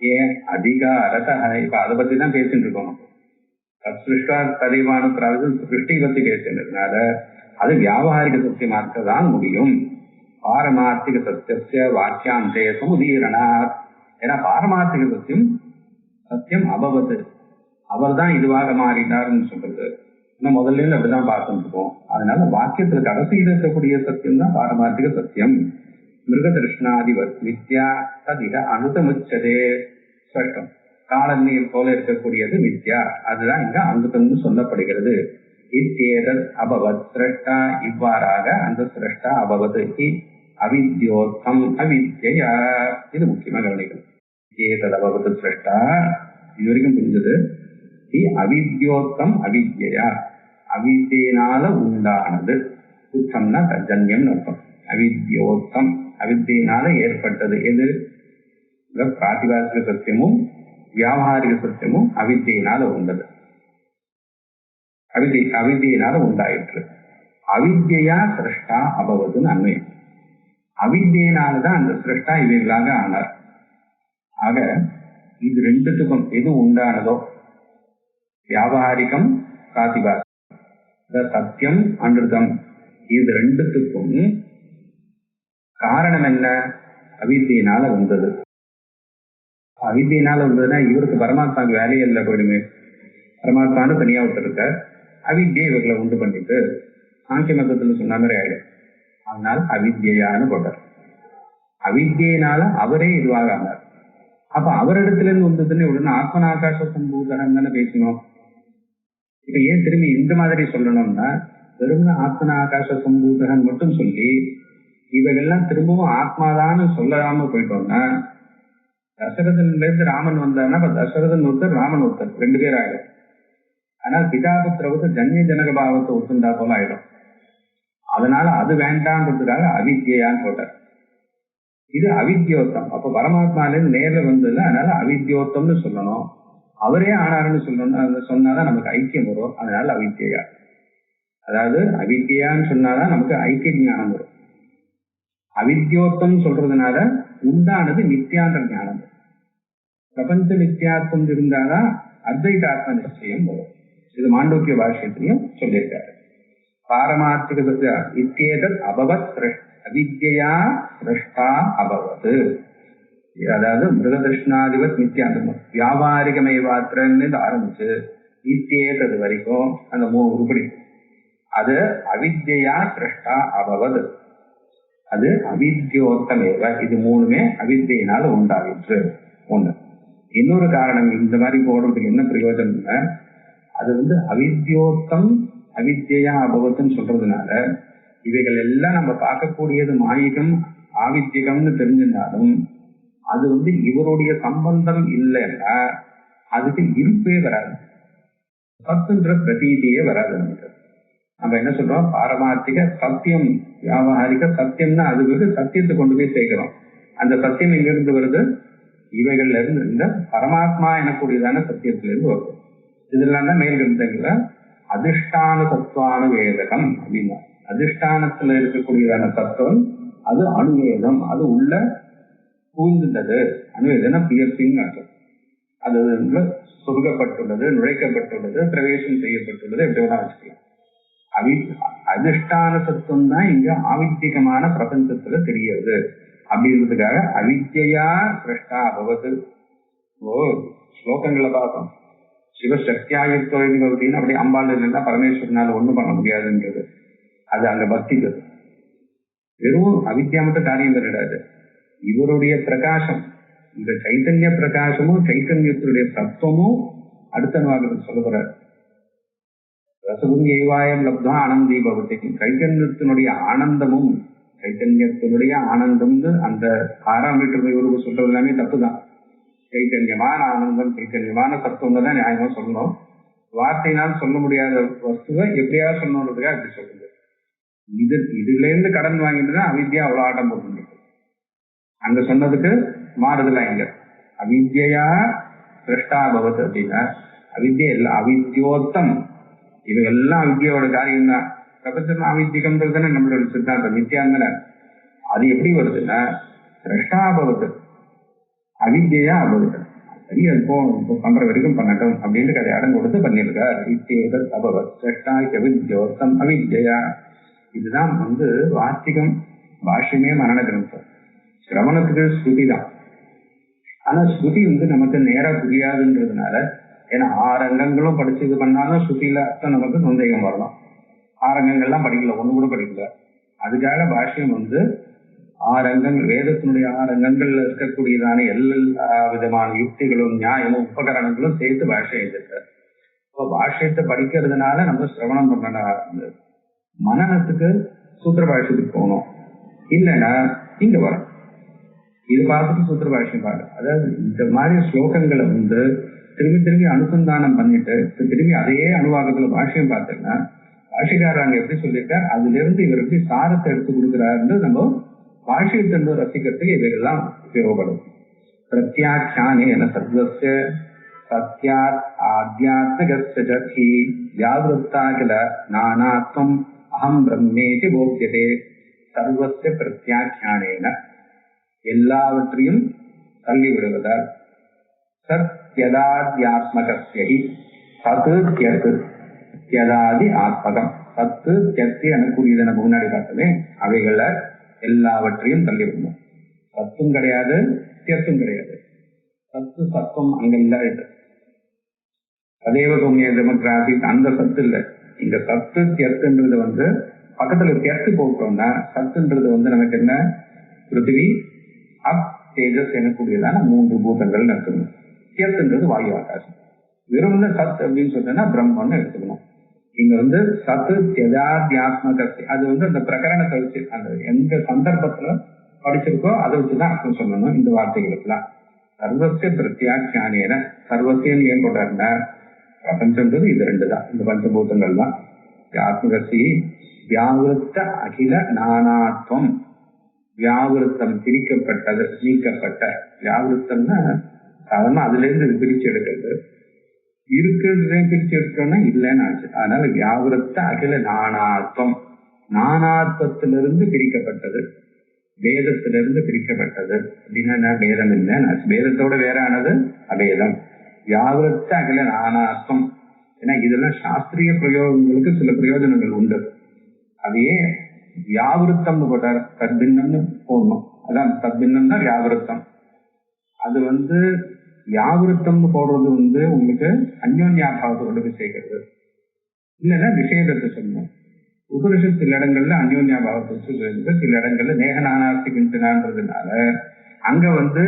ஏன் அதிகாரத. இப்ப அதை பத்தி தான் பேசிட்டு இருக்கோம். சிருஷ்டா ததைவான சிருஷ்டி பத்தி பேசினதுனால அது வியாவகாரிக சத்தியமா இருக்கதான் முடியும். பாரமார்த்திக சத்திய வாக்கியாந்தே சமுதீரணாத். ஏன்னா பாரமார்த்திக சத்தியம் சத்தியம் அபவத்து, அவர் தான் இதுவாக மாறினார்னு சொல்றது இன்னும் முதல்ல அப்படிதான் பார்த்துட்டு இருக்கோம். அதனால வாக்கியத்துல கடைசியில் இருக்கக்கூடிய சத்தியம் தான் பாரமார்த்திக சத்தியம். மிருக திருஷ்ணாதி வித்யா ததிக அனுதமுச்சதே ஸ்பஷ்டம். காலநீர் போல இருக்கக்கூடியது வித்யா, அதுதான் இங்க அனுதம்னு சொல்லப்படுகிறது. இத்தேதத் அபவத் சிரஷ்டா, இவ்வாறாக அந்த சிரஷ்டா அபவது அவித்யோத்தம் அவித்யா. இது முக்கியமா கவனிக்கணும். ஏதத் அபவது சிரஷ்டா இது வரைக்கும் புரிஞ்சது. அவித்யோத்தம் அவித்யா, அவித்தியினால உண்டானது. உத்தம்னா தஜன்யம் அர்த்தம். அவித்யோத்தம் அவித்தியினால ஏற்பட்டது. எது? பிராதிபாசிக சத்தியமும் வியாபாரிக சத்தியமும் அவித்தியினால வந்தது. அவித்தியினால உண்டாயிற்று. அவித்யா சிருஷ்டா அபவதுன்னு அன்வயம். அவித்தியினாலதான் அந்த சிருஷ்டா இவைகளாக ஆனார். ஆக இது ரெண்டுத்துக்கும் எது உண்டானதோ, வியாபாரிகம் பிராதிபாசிகம், சத்தியம் அமிர்தம், இது ரெண்டுத்துக்கும் காரணம் என்ன? அவித்தியினால வந்தது. அவித்தியினால வந்ததுன்னா இவருக்கு பரமாத்மாவுக்கு வேலையே இல்லை போயிடுமே. பரமாத்மான்னு தனியா ஒருத்தருக்க அவித்தியை இவர்களை உண்டு பண்ணிட்டு சாங்கிய மதத்துல சொன்ன மாதிரி ஆயிடும். அதனால அவித்யான்னு போட்டார். அவித்தியினால அவரே இதுவாக ஆனார். அப்ப அவரிடத்துல இருந்து வந்ததுன்னு உடனே ஆத்மனாகாச சம்பூதகம் தானே பேசணும். இப்ப ஏன் திரும்பி இந்த மாதிரி சொல்லணும்னா, வெறும் ஆத்மனாகாச சம்பூதகன் மட்டும் சொல்லி இவைகள்லாம் திரும்பவும் ஆத்மாதான்னு சொல்லாம போயிட்டோம்னா, தசரதன்ல இருந்து ராமன் வந்தாருன்னா அப்ப தசரதன் ஒருத்தர் ராமன் ஒருத்தர் ரெண்டு பேர் ஆயிடும். ஆனால் பிதாபுத்திரவுக்கு ஜன்ய ஜனக பாவத்தை ஒத்துண்டா போல ஆயிடும். அதனால அது வேண்டான்றதுக்காக அவித்யான்னு போட்டார். இது அவித்யோத்தம். அப்ப பரமாத்மாலேருந்து நேரில் வந்ததுல, அதனால அவித்யோத்தம்னு சொல்லணும். அவரே ஆனாருன்னு சொல்லணும், சொன்னாதான் நமக்கு ஐக்கியம் வரும். அதனால அவித்யா. அதாவது அவித்யான்னு சொன்னாதான் நமக்கு ஐக்கிய ஞானம் வரும். அவித்யோத்தம் சொல்றதுனால உண்டானது நித்தியாந்த ஞானம். பிரபஞ்ச நித்தியாத்வம் இருந்தாதான் அத்வைத ஆத்ம நிச்சயம் வரும். இது மாண்டூக்கிய பாஷ்யத்திலையும் சொல்லியிருக்காரு. பாரமார்த்திக இத்தியேதத் அபவத் அவித்யா சிருஷ்டா அபவது. அதாவது மிருகதிருஷ்ணாதிபத் நித்தியாந்தம் வியாபாரிகமைவாத்திரன்னு ஆரம்பிச்சு இத்தியேதது வரைக்கும் அந்த 3 உருப்படி அது அவித்யா சிருஷ்டா அபவது. அது அவித்யோத்தமேவ. இது 3மே அவித்தியினால உண்டாகிற்று. ஒண்ணு. இன்னொரு காரணம் இந்த மாதிரி போடுறதுக்கு என்ன பிரயோஜனம்னா, அது அவித்யோத்தம் அவித்யா அபவத்துன்னு சொல்றதுனால இவைகள் எல்லாம் நம்ம பார்க்கக்கூடியது மாயிகம் ஆவித்தியகம்னு தெரிஞ்சிருந்தாலும் அது இவருடைய சம்பந்தம் இல்லைன்னா அதுக்கு இருப்பே வராது, சத்துன்ற பிரதீதியே வராது. நம்ம என்ன சொல்றோம், பாரமார்த்திக சத்தியம் வியாபாரிக சத்தியம்னா அதுக்கு சத்தியத்தை கொண்டு போய் சேர்க்கிறோம். அந்த சத்தியம் எங்கிருந்து வருது? இவைகள்ல இருந்து, இந்த பரமாத்மா எனக்கூடியதான சத்தியத்திலிருந்து வருது. இதெல்லாம் தான் மேல் கிரந்தங்கள்ல அதிஷ்டான சத்துவானு வேதகம் அப்படின்னா, அதிஷ்டானத்துல இருக்கக்கூடியதான சத்துவம் அது அணுவேதம், அது உள்ள பூந்துட்டது. அணுவேதம் பியர்சிங் அர்த்தம். அது சொருகப்பட்டுள்ளது, நுழைக்கப்பட்டுள்ளது, பிரவேசம் செய்யப்பட்டுள்ளது, எப்படி வேணா வச்சுக்கலாம். அதிஷ்டான சத்துவம் தான் இங்க ஆவித்தியகமான பிரபஞ்சத்துல தெரிகிறது. அப்படின்றதுக்காக அவித்யா சிருஷ்டா அபவது. ஸ்லோகங்களை பார்த்தோம். சிவசக்தியாயுக்தோன்னு அப்படி அம்பாள் இல்லைன்னா பரமேஸ்வரனால ஒண்ணும் பண்ண முடியாதுன்றது. அது அங்க பக்திக்கு வெறும் அவித்யா மட்டும் காரியம் கிடையாது. இவருடைய பிரகாசம், இந்த சைத்தன்ய பிரகாசமும் சைத்தன்யத்தினுடைய தத்துவமும் அடுத்தவாக சொல்லுகிறார். ரசகுண்யவாயம் லப்தா ஆனந்தி பவதி. சைத்தன்யத்தினுடைய ஆனந்தமும் சைத்தன்யத்தினுடைய ஆனந்தம்னு அந்த 6ஆம் மீட்டர் இவருக்கு சொல்றது எல்லாமே தப்புதான். சைத்தன்யமான ஆனந்தம், சைத்தன்யமான தத்துவம் தான் நியாயமா சொல்லணும். வார்த்தையினால் சொல்ல முடியாத வஸ்துவை எப்படியாவது சொல்லணுன்றதுக்காக அப்படி சொல்லுங்க. இதுல இருந்து கடன் வாங்கிட்டுதான் அவித்யா அவ்வளவு ஆட்டம் போட்டு அங்க சொன்னதுக்கு மாறுதலா. இங்க அவித்யா சிருஷ்டா பவத் அப்படின்னா அவித்யா இல்ல, அவித்யோத்தம். இது எல்லாம் அவித்யாவோட காரியம் தான். பிரபஞ்சம் அவித்தியம்ன்றது தானே நம்மளோட சித்தாந்தம், நித்தியாந்தன. அது எப்படி வருதுன்னா சிருஷ்டா பவத் அவித்யா அபவத். சரி, அது பண்ற வரைக்கும் பண்ணட்டும் அப்படின்னு கதை அடம் கொடுத்து பண்ணிருக்கார். இத்தியேதத் அபவத் சிருஷ்டா அவித்யோத்தம் அவித்யா. இதுதான் வார்த்திகம், பாஷ்யமே மரண கிரந்தம். சிரவணத்துக்கு ஸ்ருதி தான். ஆனா ஸ்ருதி நமக்கு நேரா புரியாதுன்றதுனால, ஏன்னா 6 அங்கங்களும் படிச்சு இது பண்ணாலும் ஸ்ருதியில அர்த்தம் நமக்கு சந்தேகம் வரலாம். 6 அங்கங்கள்லாம் படிக்கல, ஒண்ணு கூட படிக்கல. அதுக்காக பாஷ்யம் 6 அங்கங்கள், வேதத்தினுடைய 6 அங்கங்கள்ல இருக்கக்கூடியதான எல்லா விதமான யுக்திகளும் நியாயமும் உபகரணங்களும் சேர்த்து பாஷ்யம் எழுதிருக்காரு. இப்போ பாஷ்யத்தை படிக்கிறதுனால நம்ம சிரவணம் பண்ண மனநத்துக்கு சூத்திர பாஷ்யத்துக்கு போகணும். இல்லைன்னா இங்க வரும், இது பார்த்துட்டு சூத்திர பாஷ்யம் பாரு. அதாவது இந்த மாதிரி ஸ்லோகங்களை திரும்பி திரும்பி அனுசந்தானம் பண்ணிட்டு திரும்பி அதே அனுவாகத்துல பாஷ்யம் பார்த்தோம்னா பாஷ்யக்காரங்க எப்படி சொல்லியிருக்காரு, அதுல இருந்து இவர் எப்படி சாரத்தை எடுத்து கொடுக்குறாருன்னு நம்ம பாஷ்யத்தை ரசிக்கிறதுக்கு இவைகள்லாம் உபயோகப்படும். பிரத்யாख्यानेन सर्वस्य सत्यात् आध्यात्मिकस्य च हि व्यावृत्ता किल नानात्वम् अहं ब्रह्मेति बोध्यते सर्वस्य प्रत्याख्यानेन எல்லாவற்றையும் தள்ளிவிடுவதால் சத்யதாத்யாத்மகஸ்ய ஹி சத்து தியத்து தியதாதி ஆத்மகம் சத்து தியத்து எனக்கூடியதை நம்ம முன்னாடி பார்த்தோமே அவைகளை எல்லாவற்றையும் தள்ளிவிடணும். சத்தும் கிடையாது தியத்தும் கிடையாது. சத்து சத்துவம் அங்க இல்லாது. அதேவ சௌமிய டெமோகிராபி அந்த சத்து இல்லை. இங்க சத்து தியத்துன்றது வந்து பக்கத்துல தியத்து போட்டோம்னா சத்துன்றது வந்து நமக்கு என்ன பிருத்திவி அப் தேஜஸ் எனக்கூடியதான 3 பூதங்கள் நடக்கணும். தியத்துன்றது வாயு ஆகாசம். வெறும் சத் அப்படின்னு சொன்னா பிரம்மன்னு எடுத்துக்கணும். இங்க வந்து சத்து தியதாத்யாத்மக அது வந்து அந்த பிரகரணத்தை வச்சு அந்த எந்த சந்தர்ப்பத்துல படிச்சிருக்கோ அதை வச்சுதான் அர்த்தம் சொல்லணும். இந்த வார்த்தைகளுக்குலாம் சர்வசிய பிரத்யாக்கியானேன சர்வசியம் ஏன் போட்டாருன்னா பிரபஞ்சன்றது இது 2 தான். இந்த பஞ்சபூதங்கள் தான். ஆத்மகசி வியாவிருத்த அகில நானாத்வம் வியாவிருத்தம் பிரிக்கப்பட்டது நீக்கப்பட்ட வியாவிருத்தம்னா சாதாரண அதுல இருந்து இது பிரிச்சு எடுக்கிறது இருக்கிறதையும் பிரிச்சு எடுக்கணும்னா இல்லைன்னு ஆச்சு. அதனால வியாவிருத்த அகில நானாத்வம் நானாத்வத்திலிருந்து பிரிக்கப்பட்டது வேதத்திலிருந்து பிரிக்கப்பட்டது அப்படின்னா வேதம் இல்லைன்னு ஆச்சு. வேதத்தோட வேற ஆனது அபேதம். வியாவிருத்த அகில நானாத்வம் ஏன்னா இதெல்லாம் சாஸ்திரிய பிரயோகங்களுக்கு சில பிரயோஜனங்கள் உண்டு. அதையே வியாவிருத்தம்னு போட்டார் தத்பின்னம்னு போடணும். அதான் தத்பின்னம் தான் வியாவிருத்தம். அது வந்து வியாவிருத்தம்னு போடுறது வந்து உங்களுக்கு அந்யோன்யாபாவத்தை கொண்டு போய் சேர்க்கிறது இல்லைன்னா விஷயத்தை சொல்லணும். உபனிஷத் சில இடங்கள்ல அந்யோன்யாபாவத்தை சொல்றது, சில இடங்கள்ல நேகநானாஸ்தி கிஞ்சனான்றதுனால அங்க வந்து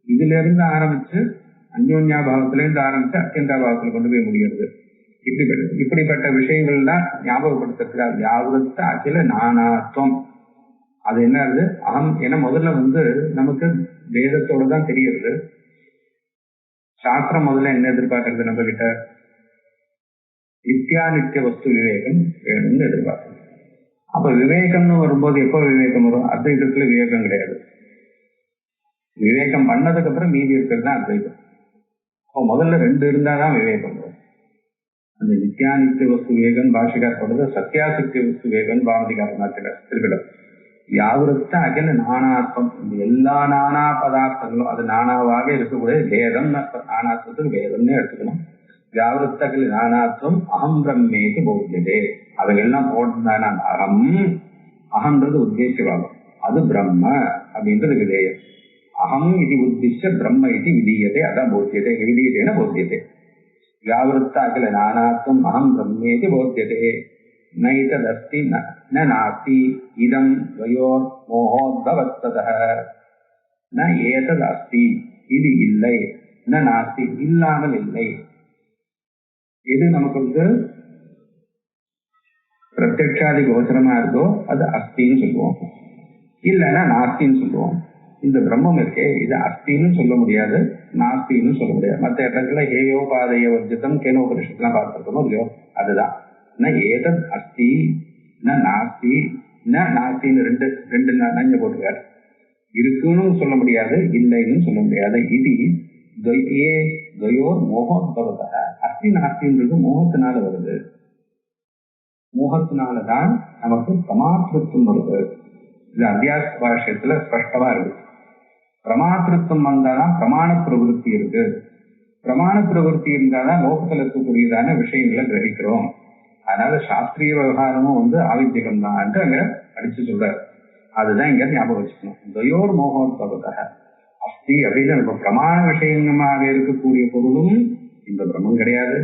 இதுல இருந்து ஆரம்பிச்சு அந்யோன்யாபாவத்துல இருந்து ஆரம்பிச்சு அத்தியந்தாபாவத்துல கொண்டு போய் முடிகிறது. இப்படிப்பட்ட விஷயங்கள்லாம் ஞாபகப்படுத்துறதுக்காக வியாவிருத்த அகில நானாத்வம் அது என்ன ஆகுது அகம். ஏன்னா முதல்ல வந்து நமக்கு வேதத்தோட தான் தெரியுது. சாஸ்திரம் முதல்ல என்ன எதிர்பார்க்கறது நம்ம கிட்ட நித்யா நித்திய வஸ்து விவேகம் வேணும்னு எதிர்பார்க்கணும். அப்ப விவேகம்னு வரும்போது எப்போ விவேகம் வரும்? அத்வைதத்துல விவேகம் கிடையாது. விவேகம் பண்ணதுக்கு அப்புறம் மீதி இருக்கிறது தான் அத்வைதம். அப்போ முதல்ல 2 இருந்தாதான் விவேகம் வரும். அந்த நித்யா நித்திய வஸ்து விவேகம் பாஷிகார் சொல்றது சத்தியாசக்தி வஸ்து விவேகம் பாவதிகாரம் வியாவிருத்த அகில நானாத்வம். இந்த எல்லா நானா பதார்த்தங்களும் அது நானாவாக இருக்கக்கூடிய வேதம். நானாத்வத்துக்கு வேதம்னு எடுத்துக்கணும். வியாவிருத்த அகில நானாத்வம் அகம் பிரம்மேதி போத்தியதே. அவைகள்லாம் போட்டுதான அகம் அகன்றது உத்தேசியவாதம். அது பிரம்ம அப்படின்றது விதேயம். அகம் இது உத்திஷ்ட பிரம்ம இது விதீயதே. அதான் போத்தியதே. விதீயதேன போத்தியதே. வியாவிருத்த அகில நானாத்வம் அகம் பிரம்மேதி போத்தியதே. நைததஸ்தி ந நாஸ்தி இதம் துவயோர் மோகோத்பவத்ததஹ ந ஏததஸ்தி இது இல்லை ந நாஸ்தி இல்லாமல் இல்லை. எது நமக்கு வந்து பிரத்யக்ஷாதி கோச்சரமா இருக்கோ அது அஸ்தின்னு சொல்லுவோம், இல்லைன்னா நாஸ்தின்னு சொல்லுவோம். இந்த பிரம்மம் இருக்கே இது அஸ்தின்னு சொல்ல முடியாது, நாஸ்தின்னு சொல்ல முடியாது. மற்ற இடங்கள்ல ஏயோபாதைய வர்ஜிதம் கேனோபனிஷத்துலாம் பார்த்துருக்கோமோ இல்லையோ அதுதான். ந ஏதத் அஸ்தி ந நாஸ்தி ந நாஸ்தின்னு ரெண்டு நஞ்ச போட்டுக்காரு. இருக்குன்னு சொல்ல முடியாது, இல்லைன்னு சொல்ல முடியாது. இது துவயோர் மோகோத்பவத. அஸ்தி நாஸ்தின்றது மோகத்தினால வருது. மோகத்தினாலதான் நமக்கு பிரமாத்திருத்தம் வருது. இது அத்தியாச பாஷ்யத்துல ஸ்பஷ்டமா இருக்கு. பிரமாத்திருத்தம் வந்தாதான் பிரமாண பிரவருத்தி இருக்கு. பிரமாண பிரவருத்தி இருந்தாதான் லோகத்துல இருக்கக்கூடியதான விஷயங்களை கிரகிக்கிறோம். அதனால சாஸ்திரிய விவகாரமும் வந்து ஆவித்தியம் தான் அங்க அடிச்சு சொல்றாரு. அதுதான் இங்க ஞாபகம் வச்சுக்கணும். துவயோர் மோகோத்பவத அஸ்தி அப்படின்னு நம்ம பிரமாண விஷயமாக இருக்கக்கூடிய பொருளும் இந்த பிரம்மம் கிடையாது.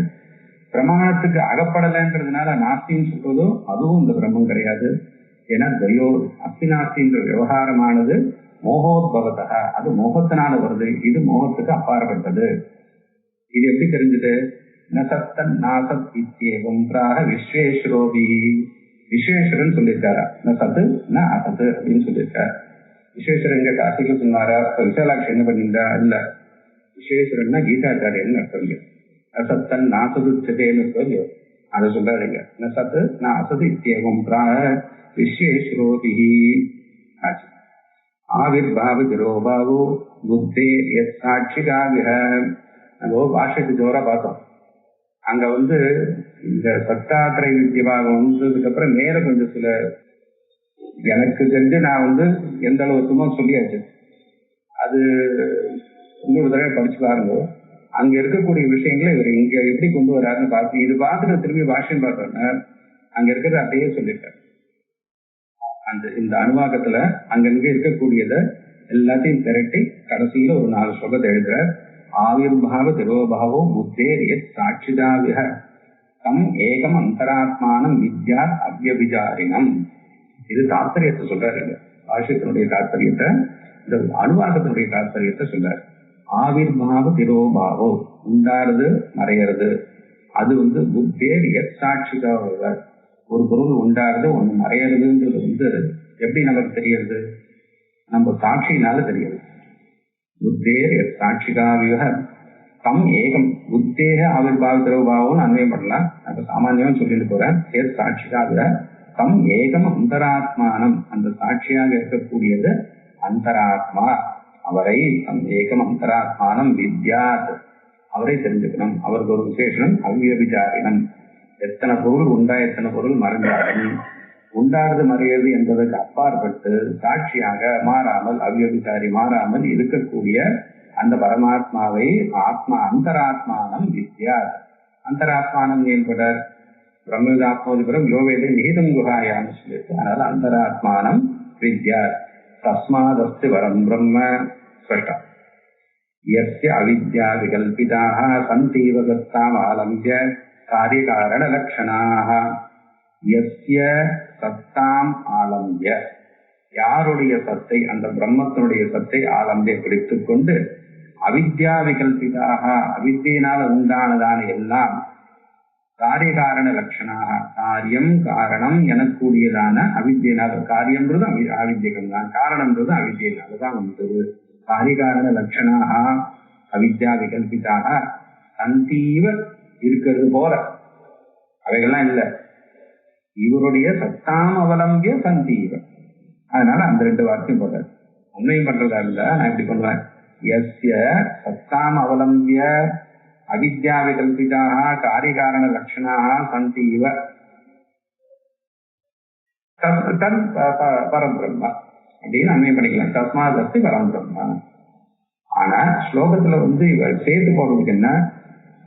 பிரமாணத்துக்கு அகப்படலைன்றதுனால நாஸ்தின்னு சொல்றதோ அதுவும் இந்த பிரம்மம் கிடையாது. ஏன்னா துவயோர் அஸ்தி நாஸ்தின்ற விவகாரமானது மோகோத்பவத அது மோகத்தினால வருது. இது மோகத்துக்கு அப்பாற்பட்டது. இது எப்படி தெரிஞ்சது? நசத்தன் நாசத் இத்தியேவம் பிராக விஸ்வேஸ்வரோபி. விஸ்வேஸ்வரன் சொல்லியிருக்காரா? நசத்து ந அசத்து அப்படின்னு சொல்லியிருக்காரு. விஸ்வேஸ்வரன் எங்க காசிக்கு சொன்னாரா? விசாலாட்சி என்ன பண்ணியிருந்தா? இல்ல, விஸ்வேஸ்வரன்னா கீதாச்சாரியன்னு அர்த்தம். நசத்தன் நாசதுச்சதேன்னு சொல்லி அதை சொல்றாருங்க. நசத்து ந அசது இத்தியேவம் பிராக விஸ்வேஸ்வரோபி. ஆவிர்பாவ திரோபாவோ புத்தே எஸ் சாட்சிகாவிக. நம்ம பாஷைக்கு ஜோரா பார்த்தோம். அங்க இந்த சத்தாத்திரை வித்தியபாகம் வந்ததுக்கு அப்புறம் மேல கொஞ்சம் சில எனக்கு தெரிஞ்சு நான் எந்த அளவுக்குமோ சொல்லியாச்சு. அது இன்னொரு தடவை படிச்சு பாருங்க. அங்க இருக்கக்கூடிய விஷயங்களை இவர் இங்க எப்படி கொண்டு வராருன்னு பார்த்து இது பார்த்துட்டு திரும்பி பாஷ்யம் பார்த்தோன்னா அங்க இருக்கிறத அப்படியே சொல்லிட்டார். இந்த அணுவாக்கத்துல அங்கங்க இருக்கக்கூடியதை எல்லாத்தையும் திரட்டி கடைசியில ஒரு 4 ஸ்லோகத்தை எழுதுறார். ஆவிர்பாவ திரோபாவோ புத்தேர் எத் சாட்சிதாவிக தம் ஏகம் அந்தராத்மானம் வித்யா அவ்யபிசாரினம். இது தாத்பரியத்தை சொல்றாரு. பாஷ்யத்தினுடைய தாத்பரியத்தை, இந்த அணுவாக்கத்தினுடைய தாத்பரியத்தை சொல்றாரு. ஆவிர்பாவ திரோபாவோ, உண்டாறது மறையிறது. அது புத்தேர் எத் சாட்சிதாவிக, ஒரு பொருள் உண்டாறது ஒண்ணு மறையிறதுன்றது எப்படி நமக்கு தெரியுது? நம்ம சாட்சியினால தெரியுது. புத்தேர் எத் சாட்சிகாவிக தம் ஏகம், புத்தேக ஆவிர்பாவ திரோபாவோன்னு அன்வயம் பண்ணலாம். அப்ப சாமானியமா சொல்லிட்டு போறேன். எத் சாட்சிகாவிக தம் ஏகம் அந்தராத்மானம், அந்த சாட்சியாக இருக்கக்கூடியது அந்தராத்மா. அவரை தம் ஏகம் அந்தராத்மானம் வித்யாத், அவரை தெரிஞ்சுக்கணும். அவருக்கு ஒரு விசேஷம் அவ்யபிசாரினம். எத்தனை பொருள் உண்டா எத்தனை பொருள் மறைஞ்சாலும் உண்டாறது மறையாது என்பதற்கு அப்பாற்பட்டு சாட்சியாக மாறாமல் அவ்யபிசாரி மாறாமல் இருக்கக்கூடிய அந்த பரமாத்மாவை ஆத்மா அந்தராத்மானம் வித்யாத். அந்தராத்மானம் ஏற்படார் பிரம்மதாத்மோதிபுரம் யோவேதை நிகிதம் குஹாயான்னு சொல்லியிருக்கு. அதனால அந்தராத்மானம் வித்யாத். தஸ்மாதஸ்தி வரம் பிரம்ம ஸ்பஷ்டம். யஸ்ய அவித்யா விகல்பிதாக சந்தீவ சத்தாம் ஆலம்பிய காரியகாரண லட்சணாக. யஸ்ய சத்தாம் ஆலம்பிய, யாருடைய சத்தை, அந்த பிரம்மத்தினுடைய சத்தை ஆலம்பிய பிடித்துக் கொண்டு அவித்யா விகல்பிதாக, அவித்தியினால் உண்டானதான எல்லாம் காரியகாரண லட்சணாக, காரியம் காரணம் எனக்கூடியதான அவித்தியினால், காரியம்ன்றது அவித்தியகம் தான், காரணம்ன்றது அவித்தியினால்தான் வந்தது. காரியகாரண லட்சணாக அவித்யா விகல்பிதாக சந்தீவ, இருக்கிறது போல அவைகள்லாம் இல்லை. இவருடைய சத்தாம் அவலம்பிய சந்தீவ. அதனால அந்த 2 வார்த்தையும் போட்டார். உண்மையும் பண்றதா இல்ல, நான் இப்படி பண்ணுவேன். எஸ்ய சத்தாம் அவலம்பிய அவித்யா விகல்பிதாக காரியகாரண லட்சணாக சந்தீவ தன் பரம் பிரம்மா அப்படின்னு அன்வயம் பண்ணிக்கலாம். தஸ்மாத் அஸ்தி பரம் பிரம்மா. ஆனா ஸ்லோகத்துல இவர் சேர்த்து போடுறதுக்கு என்ன?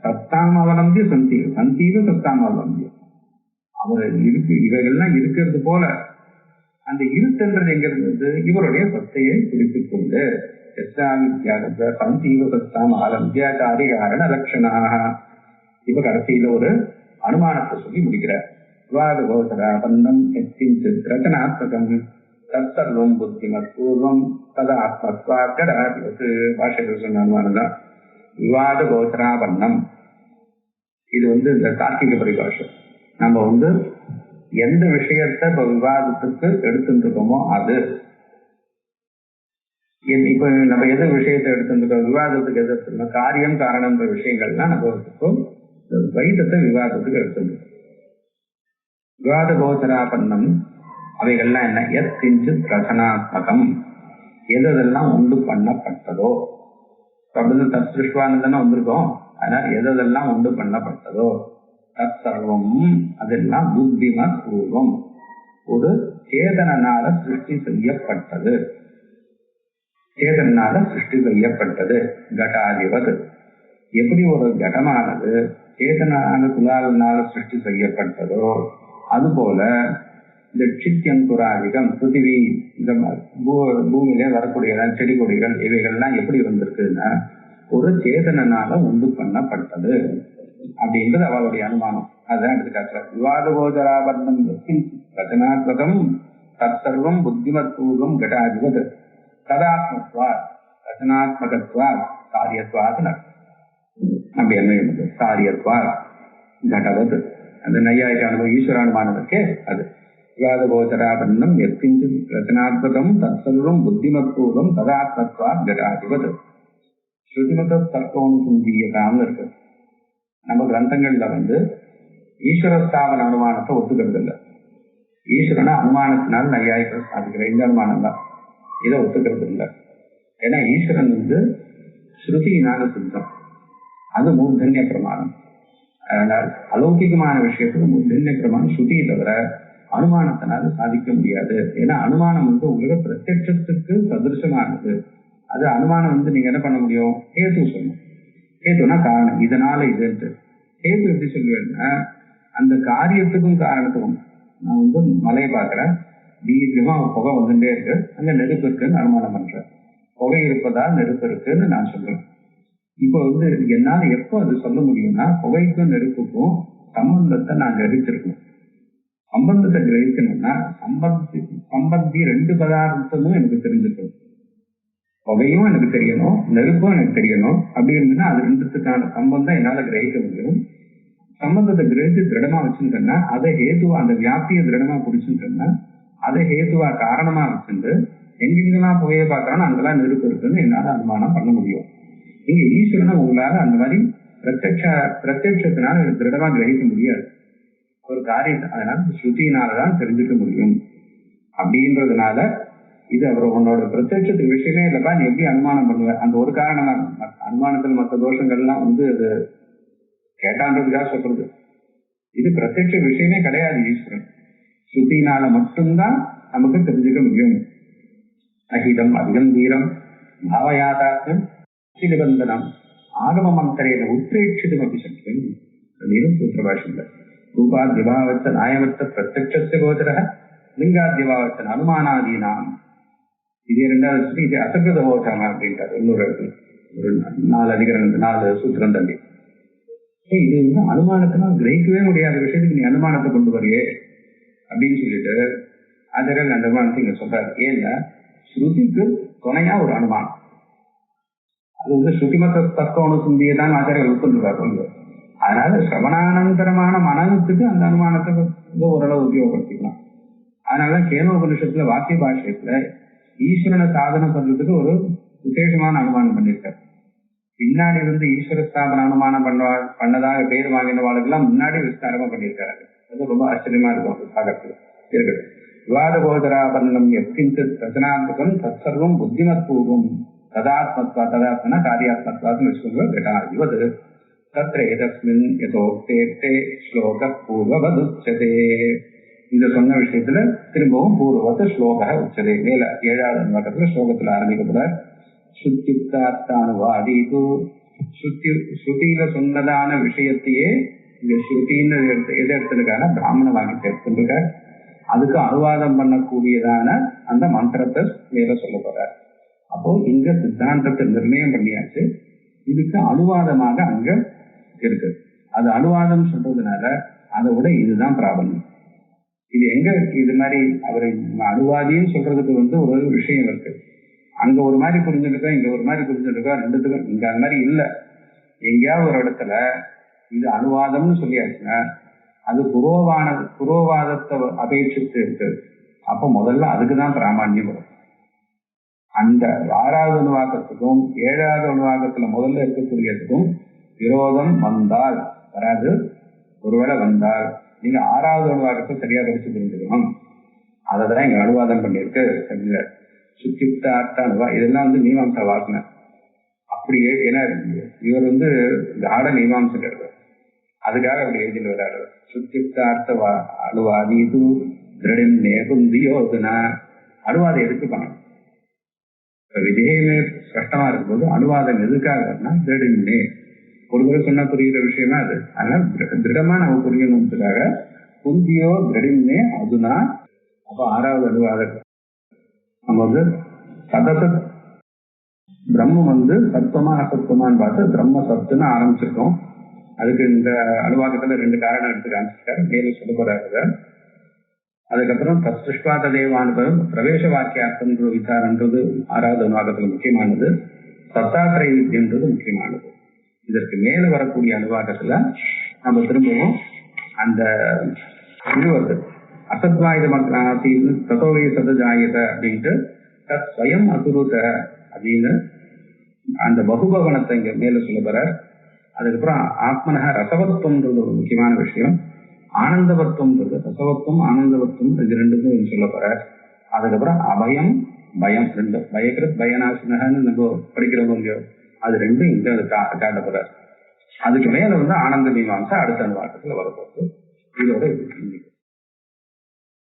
சத்தாம் அவலம்பிய சந்தீவ, சந்தீவ சத்தாம் அவலம்பிய. அவர் இருக்கு, இவைகள்லாம் இருக்கிறது போல அந்த இருத்தன்றது எங்க இருந்தது? இவருடைய சத்தையை பிடித்துக் கொண்டு சந்தீவ சத்தாம் ஆலம்பிய காரியகாரண லட்சணாக. இப்ப கடைசியில ஒரு அனுமானத்தை சொல்லி முடிக்கிறார். விவாத கோசராபந்தம் ரச்சனாத்மகம் தற்சர்வம் புத்திமத் பூர்வம் தத ஆத்மத்வாத்து. பாஷைகள் சொன்ன அனுமானம் தான் விவாத கோசராபந்தம். இது இந்த தார்க்கிக பரிபாஷை. நம்ம எந்த விஷயத்த இப்ப விவாதத்துக்கு எடுத்துட்டு இருக்கோமோ அது, இப்ப நம்ம எது விஷயத்தை எடுத்துருக்கோம் விவாதத்துக்கு எது எடுத்துருக்கோம், காரியம் காரணம்ன்ற விஷயங்கள்லாம் நம்ம வைத்தத்தை விவாதத்துக்கு எடுத்துருக்கோம். விவாத கோச்சராபன்னம் அவைகள்லாம் என்ன? எத் கிஞ்சித் ரசனாத்மகம், எதெல்லாம் உண்டு பண்ணப்பட்டதோ. அப்படிதான் தத் சிருஷ்டுவானதுன்னு வந்திருக்கோம். அதனால எதெல்லாம் உண்டு பண்ணப்பட்டதோ தத் சர்வம், அதெல்லாம் புத்திமத் பூர்வம், ஒரு சேதனால சிருஷ்டி செய்யப்பட்டது. சேதனால சிருஷ்டி செய்யப்பட்டது. கடாதிபத், எப்படி ஒரு கடமானது சேதனான குலாலனால சிருஷ்டி செய்யப்பட்டதோ அதுபோல இந்த சித்தியங்குராதிகம் பிருத்திவி, இந்த பூமியில வரக்கூடிய செடி கொடிகள் இவைகள்லாம் எப்படி வந்திருக்குன்னா ஒரு சேதனால உண்டு பண்ணப்பட்டது அப்படின்றது அவருடைய அனுமானம். அதுதான் எடுத்துக்காட்டுற. விவாத கோச்சராபரணம் ரச்சனாத்மகம் தற்சர்வம் புத்திமத் பூர்வம் கடாதிபத் ததாத்மத்வா ரச்சனாத்மகத்வா காரியத்வாத். அப்படி என்ன காரியத்வா கடவத், அந்த நையாயிக அனுபவம் ஈஸ்வரானுமானம் இருக்கே அது. விவாத கோச்சராபரணம் எத்கிஞ்சு ரச்சனாத்மகம் தற்சர்வம் புத்திமத் பூர்வம் ததாத்மத்வா கடாதிபத். ஸ்ருதிமத தர்க்கோனுசந்தீயதான்னு இருக்கு. நம்ம கிரந்தங்கள்ல ஈஸ்வரஸ்தாபன அனுமானத்தை ஒத்துக்கிறது இல்லை. ஈஸ்வரனை அனுமானத்தினால் நையாயிகள் ஸ்தாபிக்கிற இந்த அனுமானம் தான், இதை ஒத்துக்கிறது இல்லை. ஏன்னா ஈஸ்வரன் ஸ்ருதியினால சித்தம், அது மூர்தன்ய பிரமாணம். அதனால் அலௌகிகமான விஷயத்துக்கு மூர்தன்ய பிரமாணம் ஸ்ருதியை தவிர அனுமானத்தினால சாதிக்க முடியாது. ஏன்னா அனுமானம் உலக பிரத்யட்சத்துக்கு சதிருஷமானது. அது அனுமானம் நீங்க என்ன பண்ண முடியும்? ஹேது சொல்லணும். ஹேதுனா காரணம், இதனால இதுன்ட்டு. ஹேது எப்படி சொல்லுவேன்னா, அந்த காரியத்துக்கும் காரணத்துக்கும், நான் மலையை பார்க்கிறேன், தீர்க்கமா புகை வந்துட்டே இருக்கு, அங்க நெருப்பு இருக்குன்னு அனுமானம் பண்றேன். புகை இருப்பதால் நெருப்பு இருக்குன்னு நான் சொல்றேன். இப்போ என்னால எப்போ அது சொல்ல முடியும்னா, புகைக்கும் நெருப்புக்கும் சம்பந்தத்தை நான் கிரகிச்சிருக்கணும். சம்பந்தத்தை கிரகிக்கணும்னா சம்பந்தி ரெண்டு பதார்த்தமும் எனக்கு தெரிஞ்சிருக்கணும். புகையும் எனக்கு தெரியணும், நெருப்பும் எனக்கு தெரியணும். அப்படி இருந்துன்னா அது ரெண்டுத்துக்கான சம்பந்தம் என்னால கிரகிக்க முடியும். சம்பந்தத்தை கிரகிச்சு திருடமா வச்சுட்டேன்னா அதை ஹேதுவா, அந்த வியாப்தியை திருடமா பிடிச்சுட்டேன்னா அதை ஹேதுவா காரணமா வச்சுட்டு எங்கெங்கெல்லாம் புகையை பார்க்கறானோ அங்கெல்லாம் நெருப்பு இருக்குன்னு என்னால அனுமானம் பண்ண முடியும். நீங்க ஈஸ்வரனை உங்களால அந்த மாதிரி பிரத்யட்சத்தினால திருடமா கிரகிக்க முடியாது ஒரு காரியத்தை. அதனால ஸ்ருதியினாலதான் தெரிஞ்சுக்க முடியும். அப்படின்றதுனால இது அவர் உன்னோட பிரத்யட்சத்துக்கு விஷயமே இல்லப்பா, நீ எப்படி அனுமானம் பண்ணுவ? அந்த ஒரு காரணம் தான். அனுமானத்தில் மற்ற தோஷங்கள்லாம் அது கேட்டான்றதுக்காக சொல்றது. இது பிரத்யட்ச விஷயமே கிடையாது. ஈஸ்வரன் ஸ்ருதியினால மட்டும்தான் நமக்கு தெரிஞ்சுக்க முடியும். அஹிதம் அதிகம் தீரம் பாவயாதாக்கம் நிபந்தனம் ஆகம மந்திரேன உத்ரேட்சிதம் அப்படி சொல்றேன். சூத்திரபாஷம் ரூபாத்யபாவச்ச நாயமற்ற பிரத்யட்சஸ்ய கோச்சர லிங்காத்யபாவச்சன் அனுமானாதீனாம். இதே ரெண்டாவது சொல்லி இது அசகிருத போச்சாங்க அப்படின்றாரு. இன்னொரு ஒரு 4 அதிகரணம் 4 சூத்திரம் தள்ளி. இது அனுமானத்தினால் கிரகிக்கவே முடியாத விஷயத்துக்கு நீ அனுமானத்தை கொண்டு வரையே அப்படின்னு சொல்லிட்டு ஆச்சாரியர் அந்த அனுமானத்தை இங்க சொல்றாரு. ஏன்னா ஸ்ருதிக்கு துணையா ஒரு அனுமானம், அது ஸ்ருதிமத்த தத்துவ அனுசந்தியை தான் ஆச்சாரியர் உட்கொண்டுருக்காரு. அதனால சிரவணானந்தரமான மனநத்துக்கு அந்த அனுமானத்தை ஓரளவு உபயோகப்படுத்திக்கலாம். அதனாலதான் கேனோபனிஷத்துல வாக்கிய பாஷ்யத்துல ஈஸ்வரனை சாதனை பண்றதுக்கு ஒரு விசேஷமான அனுமானம் பண்ணியிருக்காரு. பின்னாடி ஈஸ்வர ஸ்தாபன அனுமானம் பண்ணதாக பேர் வாங்கினவாளுக்கெல்லாம் முன்னாடி விஸ்தாரமா பண்ணியிருக்காரு. அது ரொம்ப ஆச்சரியமா இருக்கும். சாகத்துல இருக்குது விவாத கோதராபரணம் எத்தின் ரச்சனாத்மகம் தற்சர்வம் புத்திமத்பூர்வம் ததாத்மத்வா, ததாத்மனா காரியாத்மத்வான்னு வச்சுக்கோங்க. தத்ர ஏதஸ்மின் யதோக்தே ஸ்லோக பூர்வவதுச்சதே. இந்த சொன்ன விஷயத்துல திரும்பவும் பூர்வவத ஸ்லோக உச்சதே. மேல 7வது அனுவாக்கத்துல ஸ்லோகத்துல ஆரம்பிக்கப்படுற சுத்தியுக்தார்த்தானுவாதீது. ஸ்ருதியில சொன்னதான விஷயத்தையே இந்த ஸ்ருதின்னு எது எடுத்துருக்கான பிராமண வாக்கியத்தை எடுத்துருக்க, அதுக்கு அனுவாதம் பண்ணக்கூடியதான அந்த மந்திரத்தை மேல சொல்ல போறார். அப்போ இங்க சித்தாந்தத்தை நிர்ணயம் பண்ணியாச்சு, இதுக்கு அனுவாதமாக அங்க இருக்கு. அது அனுவாதம் சொல்றதுனால அதை விட இதுதான் பிராபல்யம். இது எங்க இது மாதிரி அவர் அனுவாதின்னு சொல்றதுக்கு ஒரு விஷயம் இருக்கு. அங்க ஒரு மாதிரி புரிஞ்சுருக்கோம், இங்க ஒரு மாதிரி புரிஞ்சுருக்கோம். ரெண்டுத்துக்கும் இங்க அந்த மாதிரி இல்லை. எங்கேயாவது ஒரு இடத்துல இது அனுவாதம்னு சொல்லியாச்சுன்னா அது புரோவாதத்தை அபேட்சித்து இருக்கு. அப்போ முதல்ல அதுக்குதான் பிராமான்யம் வரும். அந்த 6வது அனுவாக்கத்துக்கும் 7வது அனுவாக்கத்துல முதல்ல இருக்கக்கூடியதுக்கும் விரோதம் வந்தால் வராது. ஒருவேளை வந்தால் நீங்க 6வது அனுவாக்கத்தை சரியா படிச்சு புரிஞ்சுக்கணும். அதைதான் இங்க அனுவாதம் பண்ணியிருக்கு. சுத்தியுக்தார்த்த அனுவா இதெல்லாம் மீமாம்சா வாக்குன அப்படியே. ஏன்னா இவர் காட மீமாம்சகர், அதுக்காக அப்படி எழுதிட்டு வர்றாரு. சுத்தியுக்தார்த்த அனுவாதீது திருடன் நேகுந்தியோதுனா. அனுவாதம் எதுக்கு பண்ணணும்? இப்ப விஜயமே கஷ்டமா இருக்கும்போது அனுவாதம் எதுக்காக திருடனே ஒரு முறை சொன்னா புரியுற விஷயமா அது. அதனால திருடமா நம்ம புரியணுன்றதுக்காக குந்தியோ திருடனே அதுனா. அப்ப 6வது அனுவாதம் நம்ம சதசத் பிரம்மம் சத்துவமா அசத்துவமான்னு பார்த்து பிரம்ம சத்துன்னு ஆரம்பிச்சிருக்கோம். அதுக்கு இந்த அனுவாக்கத்துல 2 காரணம் எடுத்து காமிச்சிருக்காரு. மேலும் சொல்ல போறாரு. அதுக்கப்புறம் தத்ருஷ்வா ததேவானுபவம் பிரவேச வாக்கியார்த்தம்ன்ற விசாரன்றது 6வது அனுவாக்கத்துல முக்கியமானது. சத்தாத்திரை வித்தியன்றது முக்கியமானது. இதற்கு மேல வரக்கூடிய அனுவாக்கத்துல நம்ம திரும்பவும் அந்த இது வருது. அசத்வாயுதமக்ராசி ததோவே சதஜாயத அப்படின்ட்டு தத் ஸ்வயம் அசுருத அப்படின்னு அந்த பகுபவனத்தை இங்க மேல சொல்ல போற. அதுக்கப்புறம் ஆத்மனக ரசவத்துவம்ன்றது ஒரு முக்கியமான விஷயம். ஆனந்தவத்துவம்ன்றது ரசவத்துவம் ஆனந்தவத்துவம் இது 2க்கும் சொல்ல போற. அதுக்கப்புறம் அபயம் பயம் ரெண்டும், பயக்கிறது பயநாசனன்னு நம்ம படிக்கிறவங்க அது ரெண்டும் இங்க காட்டப்படுறாரு. அதுக்கு மேல ஆனந்த மீமாம்சை அடுத்த வாரத்துல வரப்போகுது. இதோட